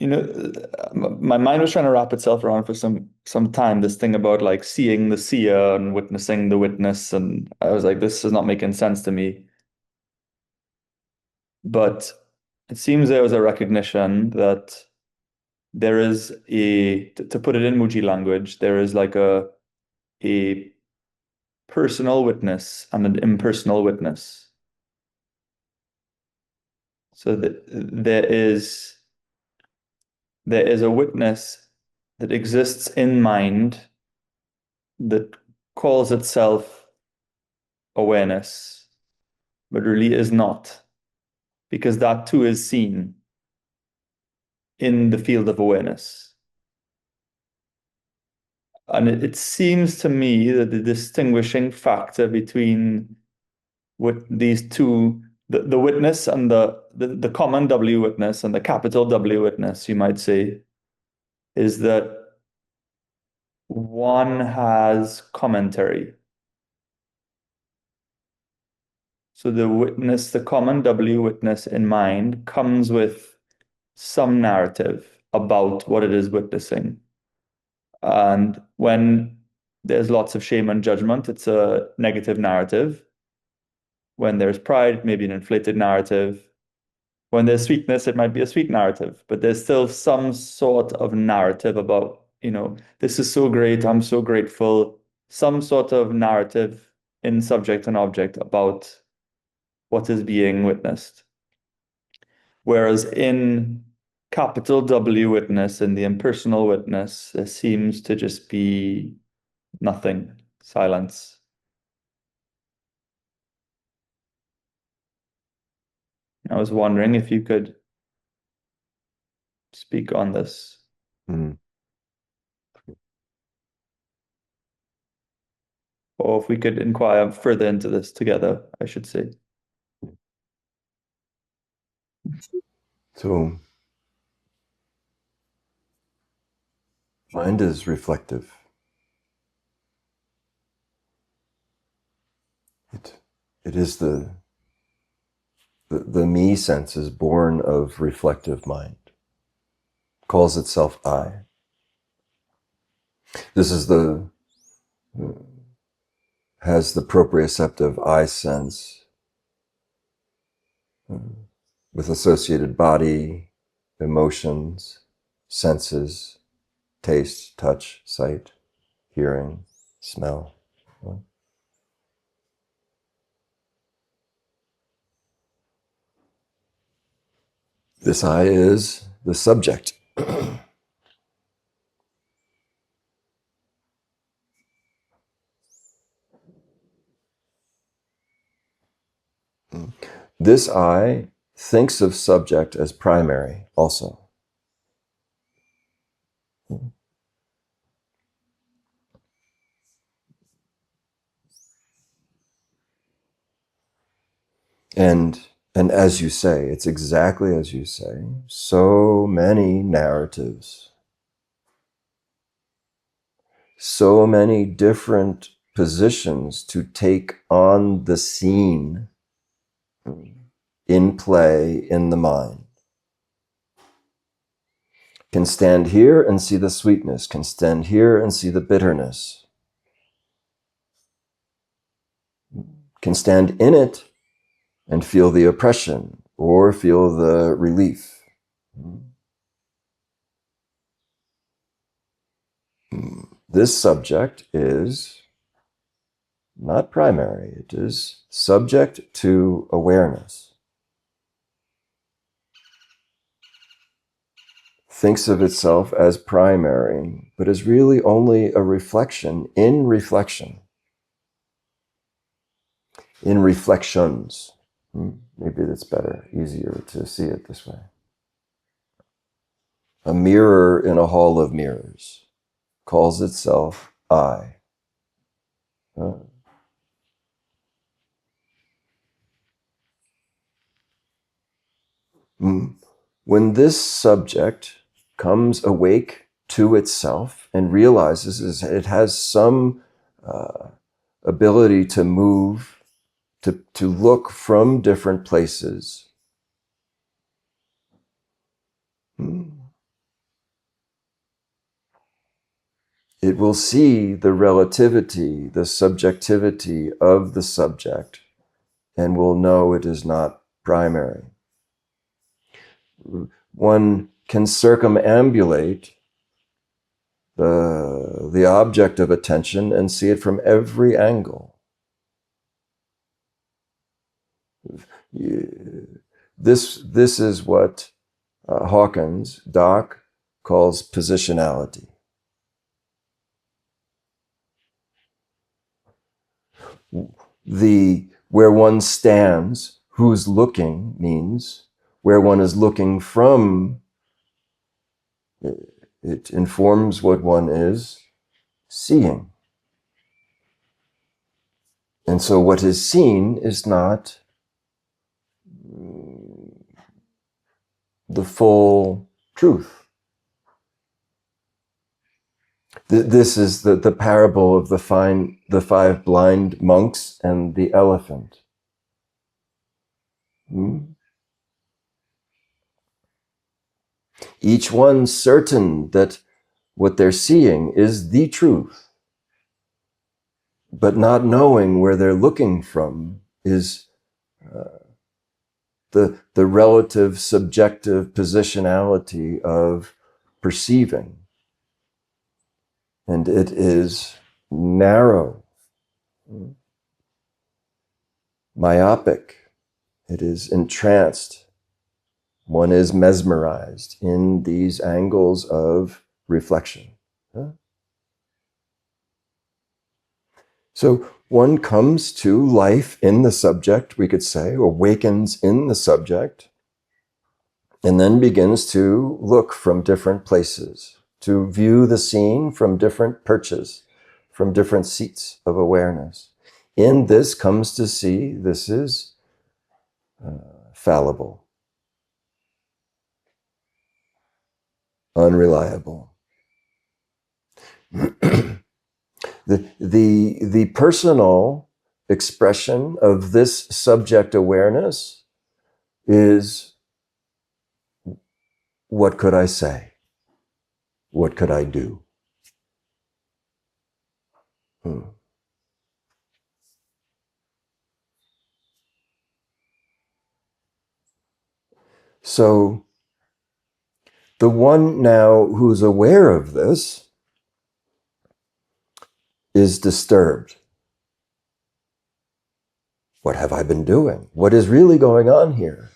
Speaker 2: my mind was trying to wrap itself around for some time this thing about like seeing the seer and witnessing the witness, and I was like, this is not making sense to me. But it seems there was a recognition that there is to put it in Muji language, there is like a personal witness and an impersonal witness. So that there is a witness that exists in mind that calls itself awareness, but really is not, because that too is seen in the field of awareness. And it seems to me that the distinguishing factor between what these two, the witness and the common W witness and the capital W witness, you might say, is that one has commentary. So the witness, the common W witness in mind, comes with some narrative about what it is witnessing. And when there's lots of shame and judgment, it's a negative narrative. When there's pride, maybe an inflated narrative. When there's sweetness, it might be a sweet narrative, but there's still some sort of narrative about, this is so great, I'm so grateful, some sort of narrative in subject and object about what is being witnessed. Whereas in capital W witness and the impersonal witness, there seems to just be nothing, silence. I was wondering if you could speak on this,
Speaker 1: Mm.
Speaker 2: or if we could inquire further into this together, I should say.
Speaker 1: So, mind is reflective. It is the me sense is born of reflective mind, calls itself I. This is has the proprioceptive I sense with associated body, emotions, senses, taste, touch, sight, hearing, smell. This I is the subject. This I thinks of subject as primary also. And as you say, it's exactly as you say, so many narratives, so many different positions to take on the scene in play in the mind. can stand here and see the sweetness, can stand here and see the bitterness, can stand in it and feel the oppression or feel the relief. This subject is not primary, it is subject to awareness. Thinks of itself as primary, but is really only a reflection in reflection. In reflections. Maybe that's better, easier to see it this way. A mirror in a hall of mirrors calls itself I. When this subject comes awake to itself and realizes it has some ability to move, to look from different places, it will see the relativity, the subjectivity of the subject, and will know it is not primary. One can circumambulate the object of attention and see it from every angle. This is what Hawkins, Doc, calls positionality. Where one stands, who's looking, means where one is looking from. It informs what one is seeing. And so what is seen is not the full truth. This is the parable of the five blind monks and the elephant. Each one certain that what they're seeing is the truth, but not knowing where they're looking from is the relative subjective positionality of perceiving. And it is narrow, myopic, it is entranced. One is mesmerized in these angles of reflection. So one comes to life in the subject, we could say, awakens in the subject, and then begins to look from different places, to view the scene from different perches, from different seats of awareness. In this comes to see this is fallible, unreliable. The personal expression of this subject awareness is, what could I say? What could I do? So the one now who's aware of this is disturbed. What have I been doing? What is really going on here?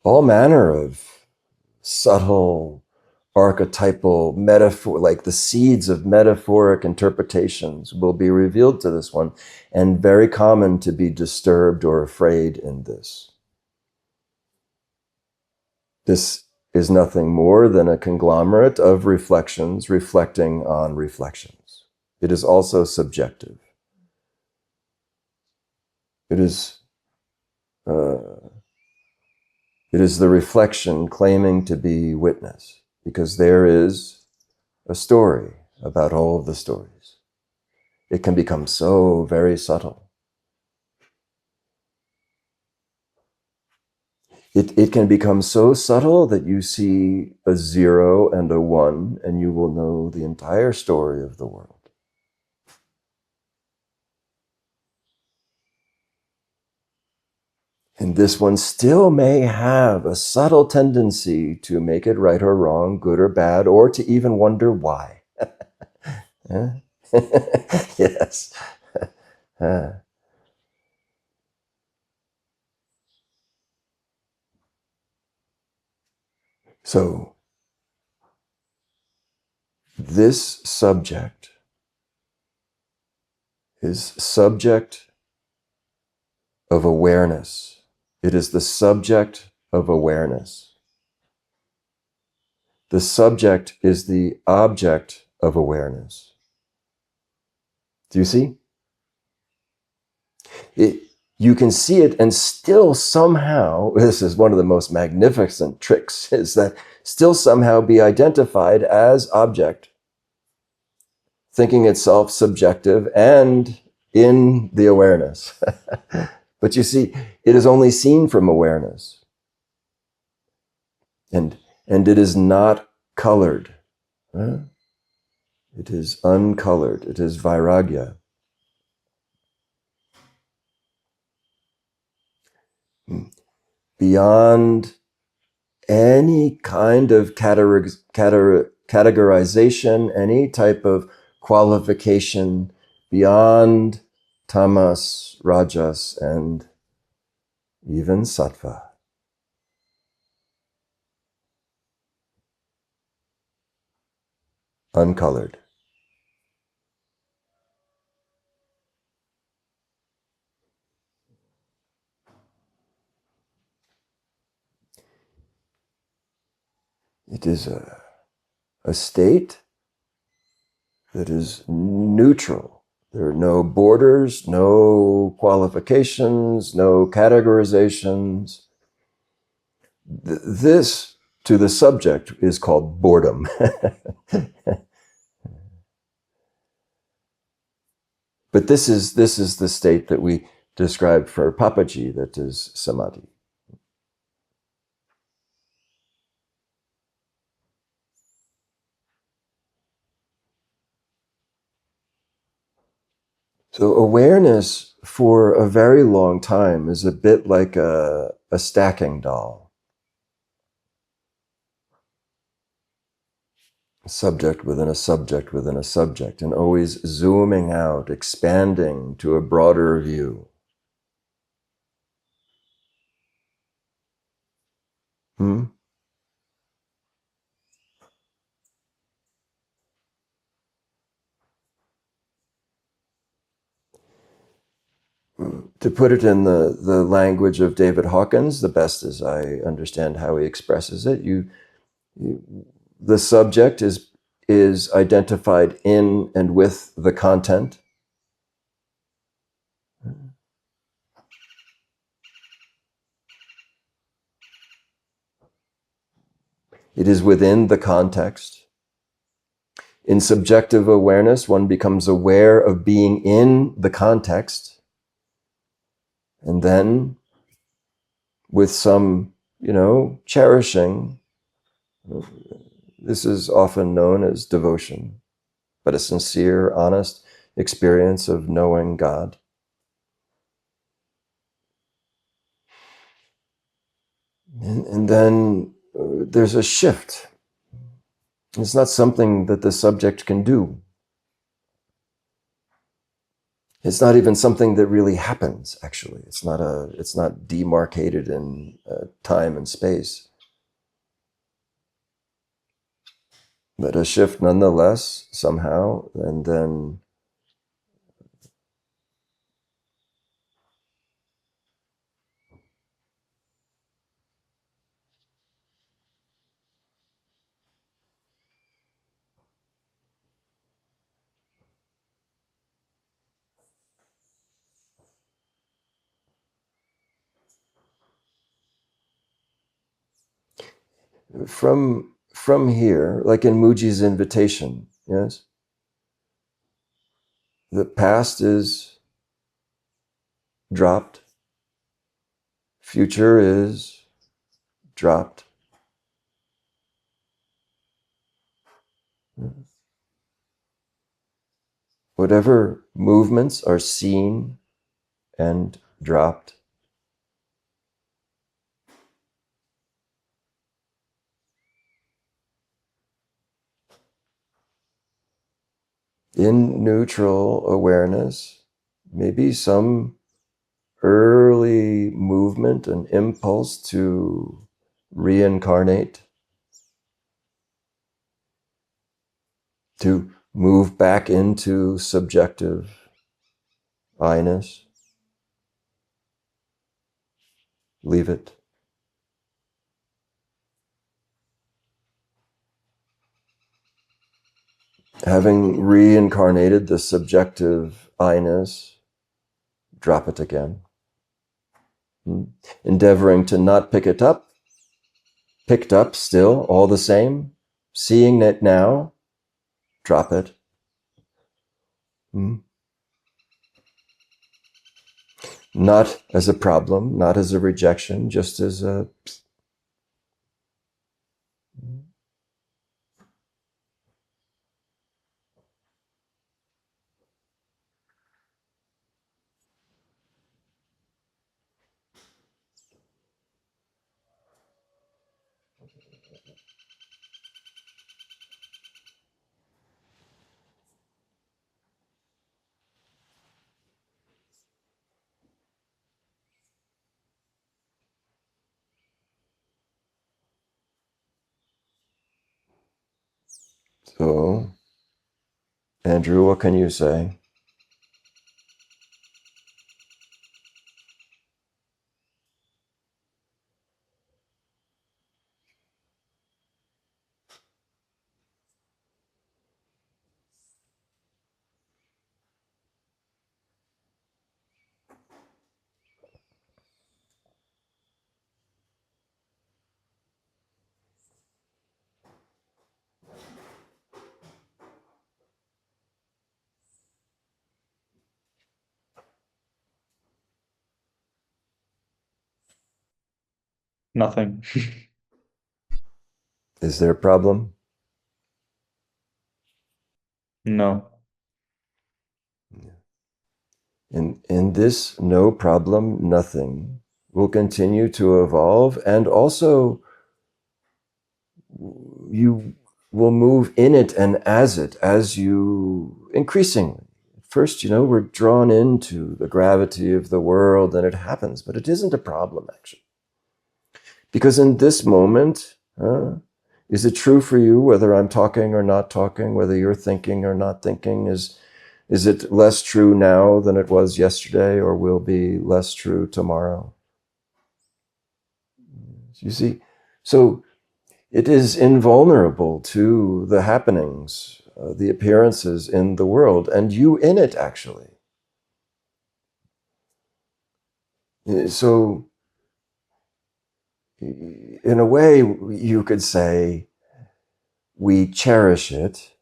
Speaker 1: All manner of subtle, archetypal, metaphor, like the seeds of metaphoric interpretations will be revealed to this one, and very common to be disturbed or afraid in this. This is nothing more than a conglomerate of reflections reflecting on reflections. It is also subjective. It is the reflection claiming to be witness, because there is a story about all of the stories. It can become so very subtle. it can become so subtle that you see a 0 and a 1, and you will know the entire story of the world. And this one still may have a subtle tendency to make it right or wrong, good or bad, or to even wonder why. Yes. So, this subject is subject of awareness. It is the subject of awareness. The subject is the object of awareness. Do you see? You can see it and still somehow, this is one of the most magnificent tricks, is that still somehow be identified as object, thinking itself subjective and in the awareness. But you see, it is only seen from awareness. And it is not colored. It is uncolored. It is vairagya. Beyond any kind of categorization, any type of qualification, beyond tamas, rajas, and even sattva. Uncolored. It is a state that is neutral. There are no borders, no qualifications, no categorizations. This, to the subject, is called boredom. But this is the state that we described for Papaji, that is samādhi. So awareness for a very long time is a bit like a stacking doll. A subject within a subject within a subject, and always zooming out, expanding to a broader view. To put it in the language of David Hawkins, the best as I understand how he expresses it, the subject is identified in and with the content. It is within the context. In subjective awareness, one becomes aware of being in the context. And then, with some, cherishing, this is often known as devotion, but a sincere, honest experience of knowing God. And then there's a shift. It's not something that the subject can do. It's not even something that really happens, actually. It's not demarcated in time and space. But a shift nonetheless, somehow, and then from here, like in Mooji's invitation, yes, the past is dropped, future is dropped. Whatever movements are seen and dropped. In neutral awareness, maybe some early movement and impulse to reincarnate, to move back into subjective I-ness. Leave it. Having reincarnated the subjective I-ness, drop it again. Endeavoring to not pick it up, picked up still, all the same, seeing it now, drop it. Not as a problem, not as a rejection, just as a... So, Andrew, what can you say?
Speaker 2: Nothing.
Speaker 1: Is there a problem?
Speaker 2: No.
Speaker 1: In this no problem, nothing will continue to evolve, and also you will move in it and as you increasingly. First, we're drawn into the gravity of the world and it happens, but it isn't a problem actually. Because in this moment, is it true for you whether I'm talking or not talking, whether you're thinking or not thinking? Is it less true now than it was yesterday or will be less true tomorrow? You see? So it is invulnerable to the happenings, the appearances in the world, and you in it, actually. So, in a way, you could say we cherish it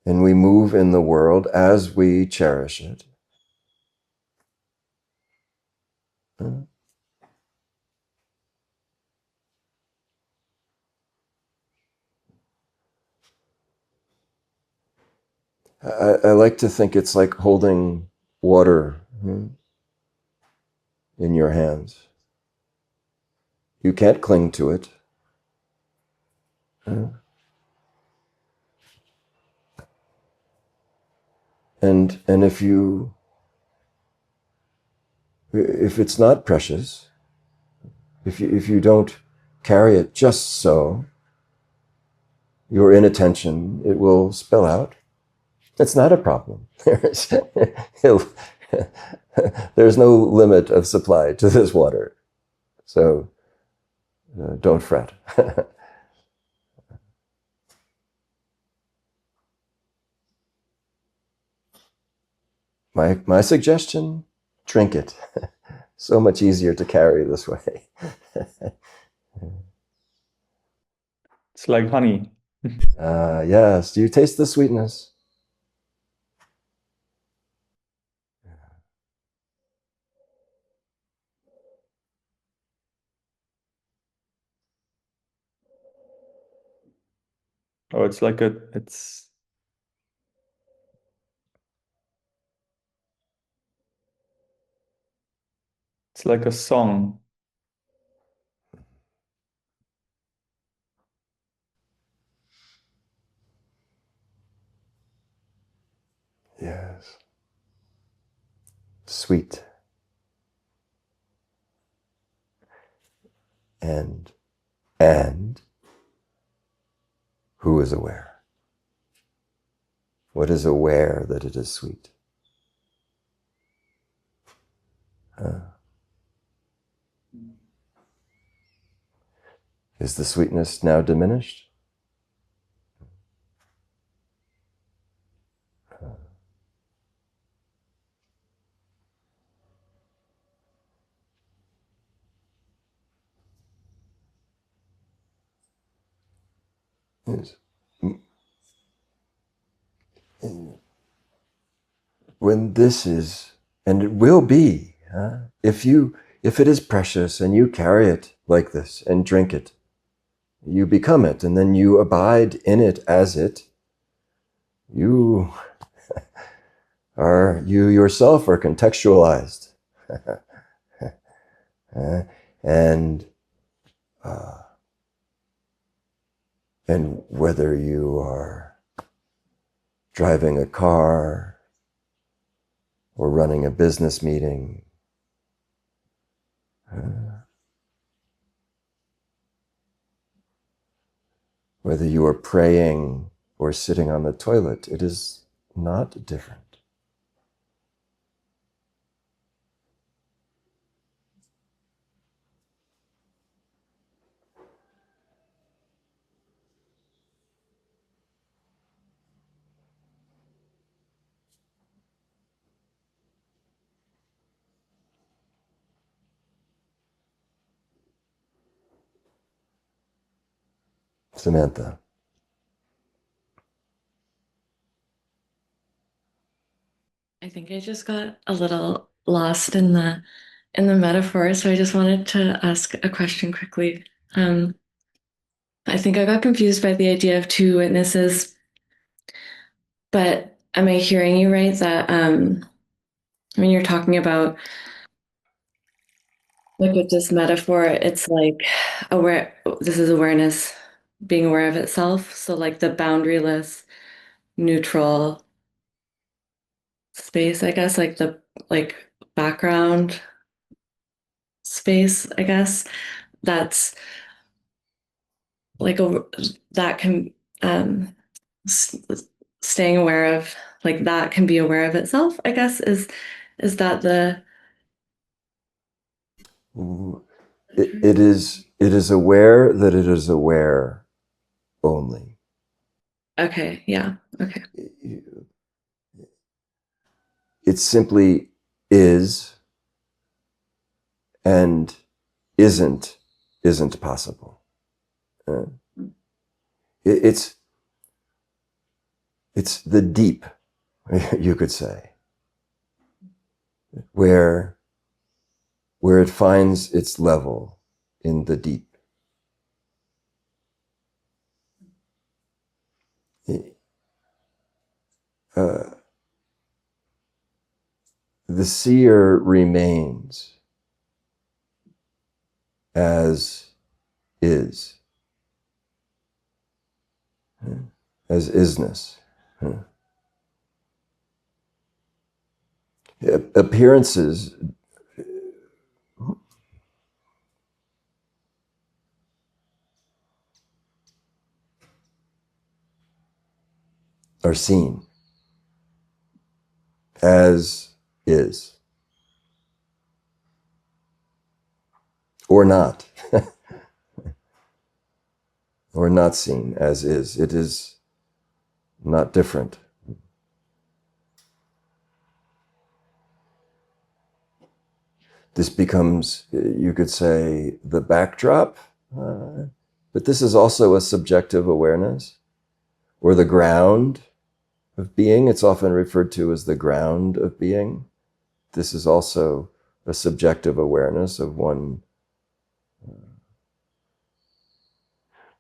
Speaker 1: and we move in the world as we cherish it. I like to think it's like holding water in your hands. You can't cling to it. And if it's not precious, if you don't carry it just so, your inattention, it will spill out. It's not a problem. There's no limit of supply to this water. So don't fret. My suggestion, drink it. So much easier to carry this way.
Speaker 2: It's like honey.
Speaker 1: Yes, do you taste the sweetness?
Speaker 2: Oh, it's like it's like a song.
Speaker 1: Yes. Sweet. And who is aware? What is aware that it is sweet? Is the sweetness now diminished? Yes. When this is, and it will be, if it is precious and you carry it like this and drink it, you become it, and then you abide in it as it, you yourself are contextualized. and whether you are driving a car or running a business meeting, whether you are praying or sitting on the toilet, it is not different. Samantha.
Speaker 3: I think I just got a little lost in the metaphor, so I just wanted to ask a question quickly. I think I got confused by the idea of two witnesses, but am I hearing you right that when you're talking about like with this metaphor, it's like this is awareness being aware of itself. So like the boundaryless, neutral space, I guess, like the like background space, I guess, that's like that can s- staying aware of like that can be aware of itself, I guess, is that the
Speaker 1: It is aware that it is aware only.
Speaker 3: okay, yeah, okay.
Speaker 1: It simply is, and isn't possible. It's the deep, you could say, where it finds its level in the deep. The seer remains as is, as isness. Appearances are seen as is, or not, or not seen as is. It is not different. This becomes, you could say, the backdrop, but this is also a subjective awareness, or the ground of being. It's often referred to as the ground of being. This is also a subjective awareness of one.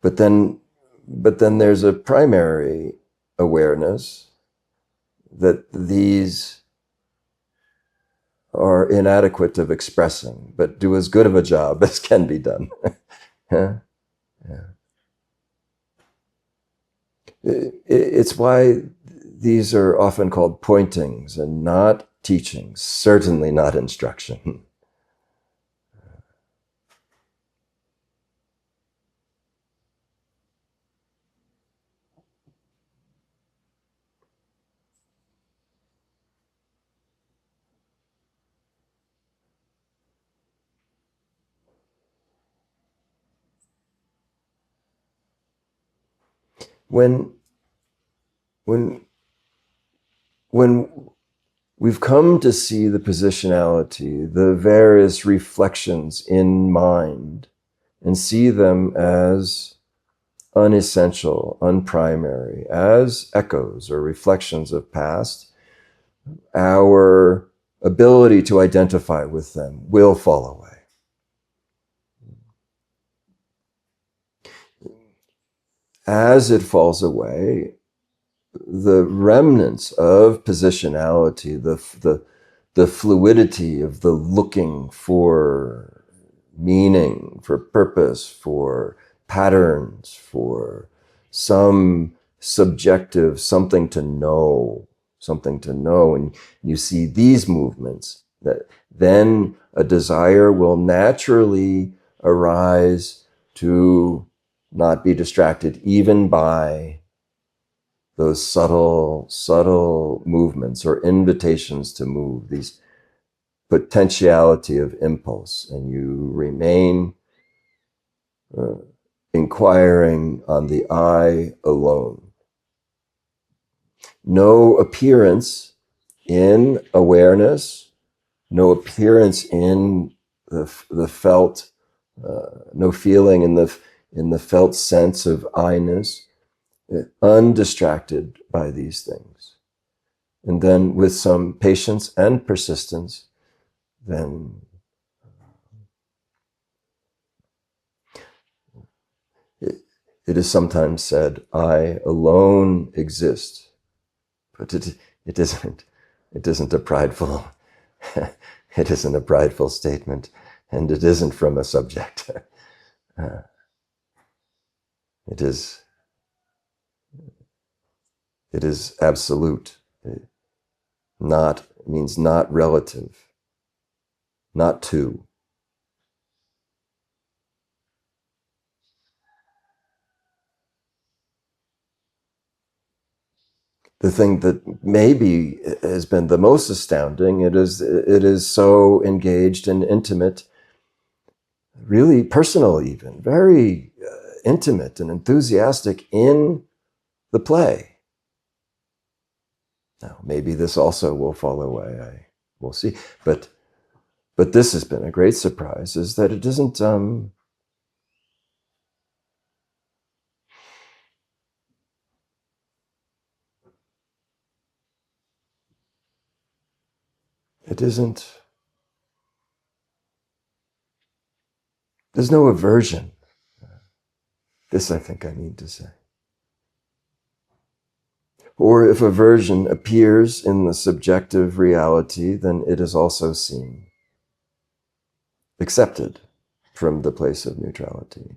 Speaker 1: But then But then there's a primary awareness that these are inadequate of expressing, but do as good of a job as can be done. Yeah. It's why these are often called pointings and not teachings, certainly not instruction. When we've come to see the positionality, the various reflections in mind, and see them as unessential, unprimary, as echoes or reflections of past, our ability to identify with them will fall away. As it falls away, the remnants of positionality, the fluidity of the looking for meaning, for purpose, for patterns, for some subjective something to know, and you see these movements, that then a desire will naturally arise to not be distracted even by those subtle movements or invitations to move, these potentiality of impulse, and you remain inquiring on the I alone. No appearance in awareness, no appearance in the felt, no feeling in the felt sense of I-ness, undistracted by these things. And then with some patience and persistence, then it is sometimes said, I alone exist. But it isn't a prideful, it isn't a prideful statement, and it isn't from a subject. It is absolute. Not means not relative, not to. The thing that maybe has been the most astounding, it is so engaged and intimate, really personal even, very intimate and enthusiastic in the play. Now, maybe this also will fall away. We'll see. But this has been a great surprise, is that it isn't. It isn't. There's no aversion. This, I think, I mean to say. Or if aversion appears in the subjective reality, then it is also seen, accepted from the place of neutrality.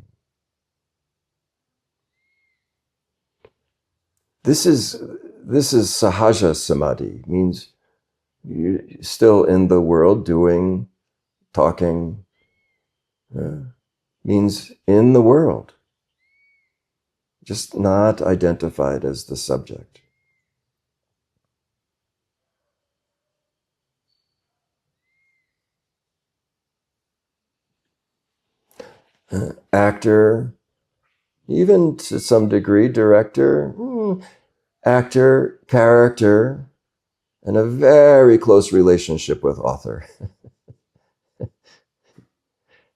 Speaker 1: This is sahaja samadhi, means you're still in the world doing, talking, means in the world, just not identified as the subject. Actor, even to some degree, director, actor, character, and a very close relationship with author.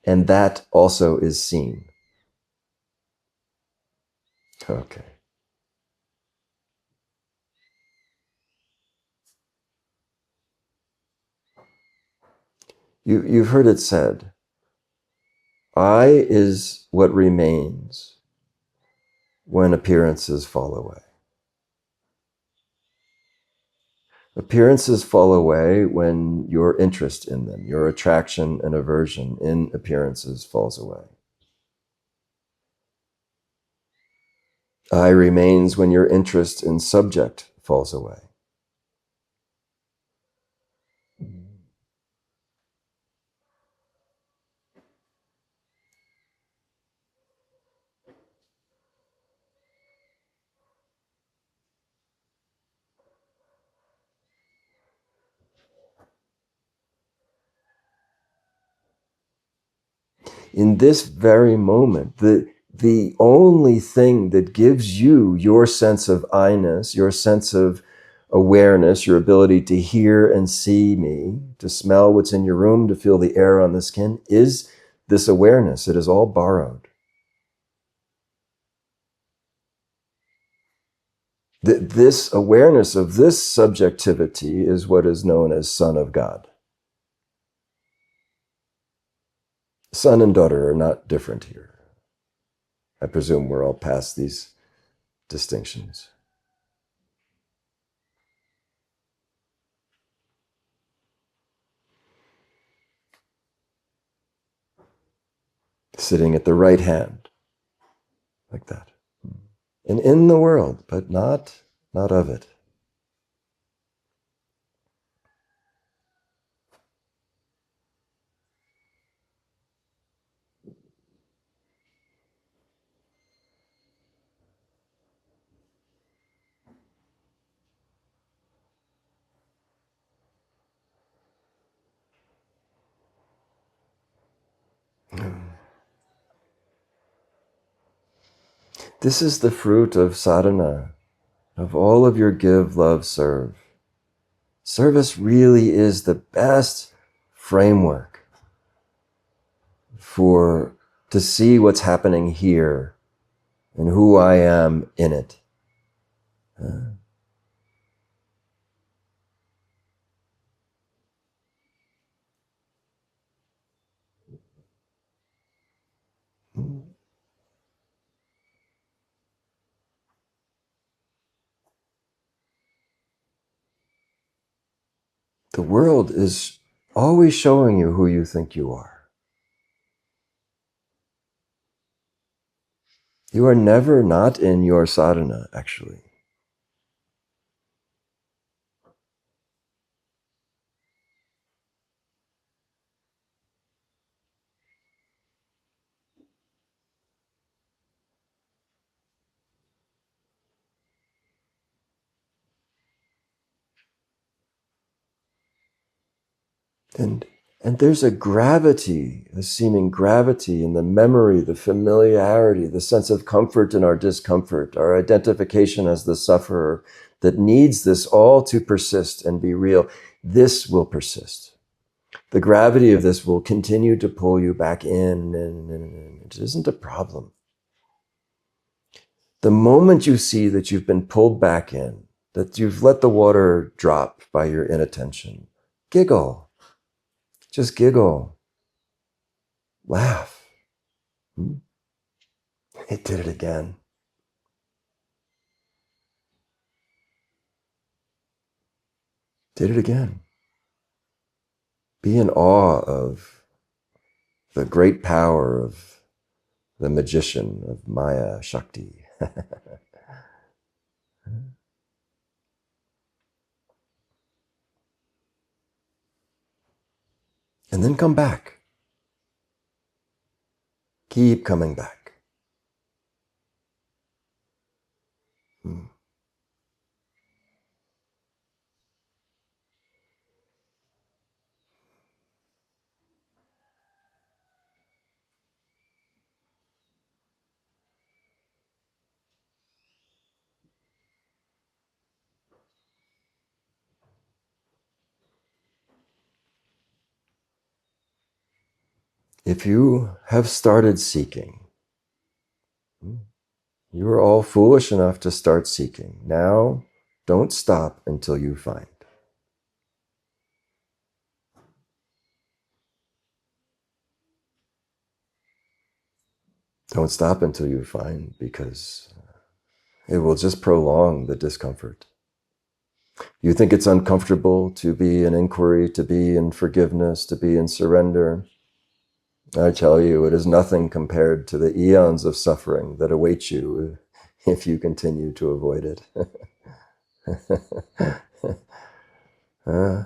Speaker 1: And that also is seen. Okay. You've heard it said, I is what remains when appearances fall away. Appearances fall away when your interest in them, your attraction and aversion in appearances falls away. I remains when your interest in subject falls away. In this very moment, the only thing that gives you your sense of I-ness, your sense of awareness, your ability to hear and see me, to smell what's in your room, to feel the air on the skin, is this awareness. It is all borrowed. This awareness of this subjectivity is what is known as Son of God. Son and daughter are not different here. I presume we're all past these distinctions. Sitting at the right hand, like that. And in the world, but not of it. This is the fruit of sadhana, of all of your give, love, serve. Service really is the best framework to see what's happening here and who I am in it. The world is always showing you who you think you are. You are never not in your sadhana, actually. And there's a gravity, a seeming gravity in the memory, the familiarity, the sense of comfort in our discomfort, our identification as the sufferer that needs this all to persist and be real. This will persist. The gravity of this will continue to pull you back in, and it isn't a problem. The moment you see that you've been pulled back in, that you've let the water drop by your inattention, giggle. Just giggle. Laugh. It did it again. Did it again. Be in awe of the great power of the magician of Maya Shakti. And then come back. Keep coming back. If you have started seeking, you are all foolish enough to start seeking. Now, don't stop until you find. Don't stop until you find, because it will just prolong the discomfort. You think it's uncomfortable to be in inquiry, to be in forgiveness, to be in surrender. I tell you, it is nothing compared to the eons of suffering that await you if you continue to avoid it. uh,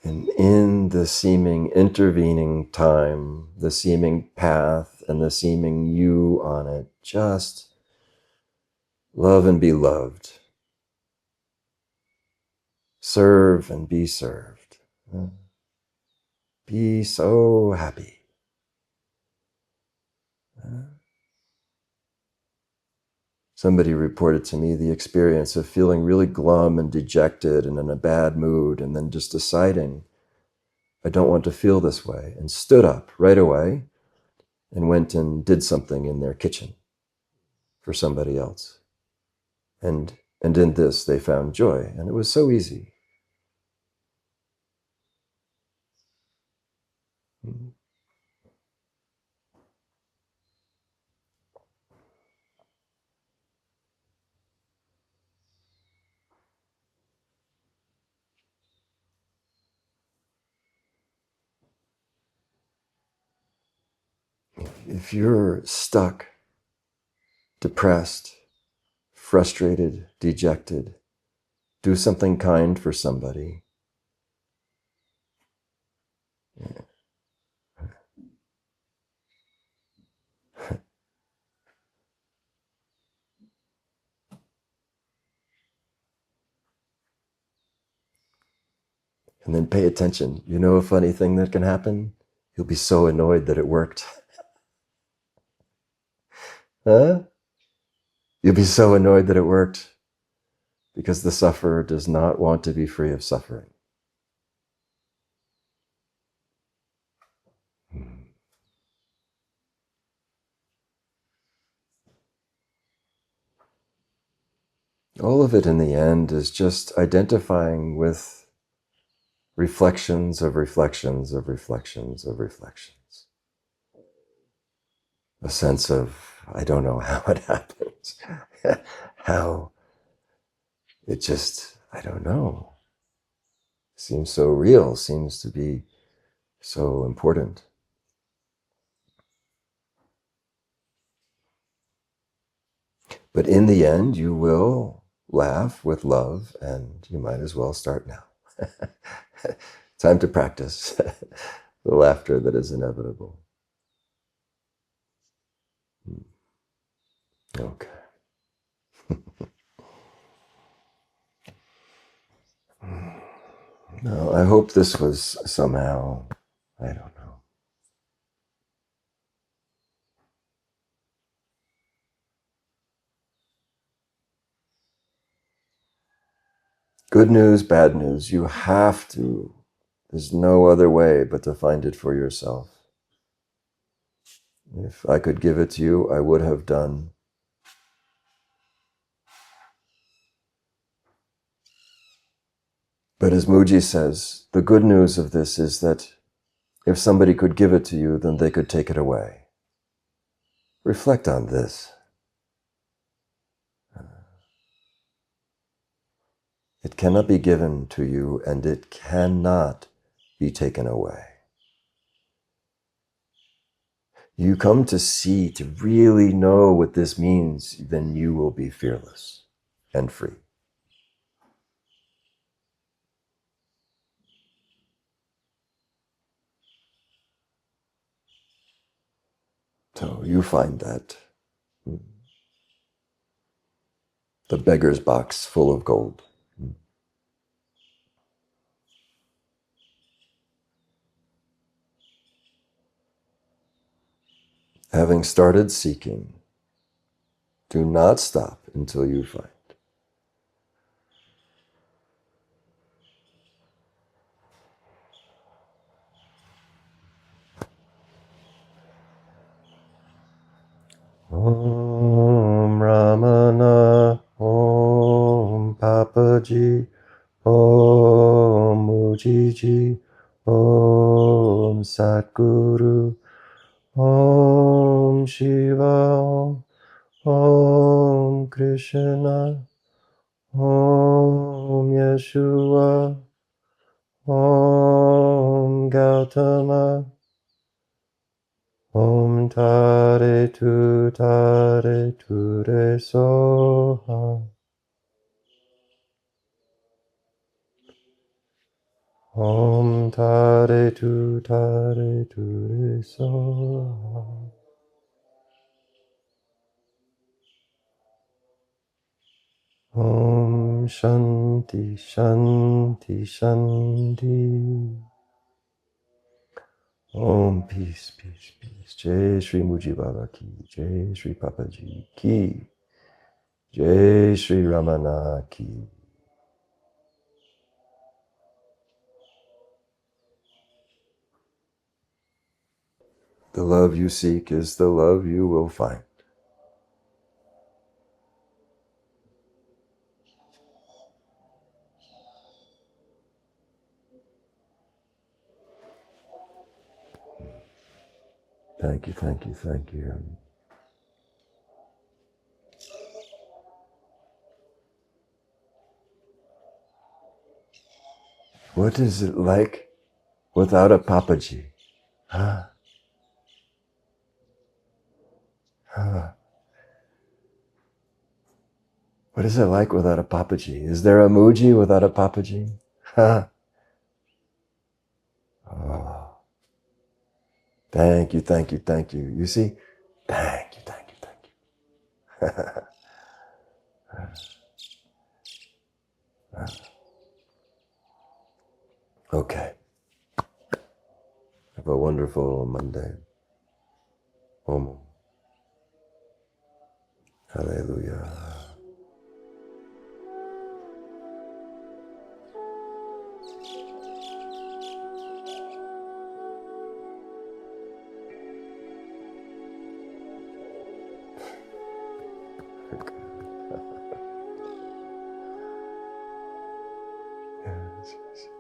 Speaker 1: And in the seeming intervening time, the seeming path and the seeming you on it, just love and be loved. Serve and be served. Be so happy. Somebody reported to me the experience of feeling really glum and dejected and in a bad mood, and then just deciding, I don't want to feel this way, and stood up right away and went and did something in their kitchen for somebody else. And in this they found joy, and it was so easy. If you're stuck, depressed, frustrated, dejected, do something kind for somebody. And then pay attention. You know a funny thing that can happen? You'll be so annoyed that it worked. Huh? You'll be so annoyed that it worked because the sufferer does not want to be free of suffering. All of it in the end is just identifying with reflections of reflections of reflections of reflections. A sense of, I don't know how it happens, how it just, I don't know, seems so real, seems to be so important. But in the end, you will laugh with love, and you might as well start now. Time to practice the laughter that is inevitable. Okay. No, I hope this was somehow, I don't know. Good news, bad news. You have to. There's no other way but to find it for yourself. If I could give it to you, I would have done. But as Mooji says, the good news of this is that if somebody could give it to you, then they could take it away. Reflect on this. It cannot be given to you, and it cannot be taken away. You come to see, to really know what this means, then you will be fearless and free. So you find that. The beggar's box full of gold. Having started seeking, do not stop until you find. Papaji, Om Mooji, Om Satguru, Om Shiva, Om Krishna, Om Yeshua, Om Gautama, Om Tare Tu Re Soha, Om Tare Tu Re Soha. Om Shanti Shanti Shanti. Om peace, peace, peace. Jai Shri Muji Baba ki, Jai Shri Papaji ki, Jai Shri Ramana ki. The love you seek is the love you will find. Thank you, thank you, thank you. What is it like without a Papaji? Huh? Huh? What is it like without a Papaji? Is there a Mooji without a Papaji? Huh? Oh. Thank you, thank you, thank you. You see? Thank you, thank you, thank you. Okay. Have a wonderful Monday. Om. Hallelujah. Yes, yes.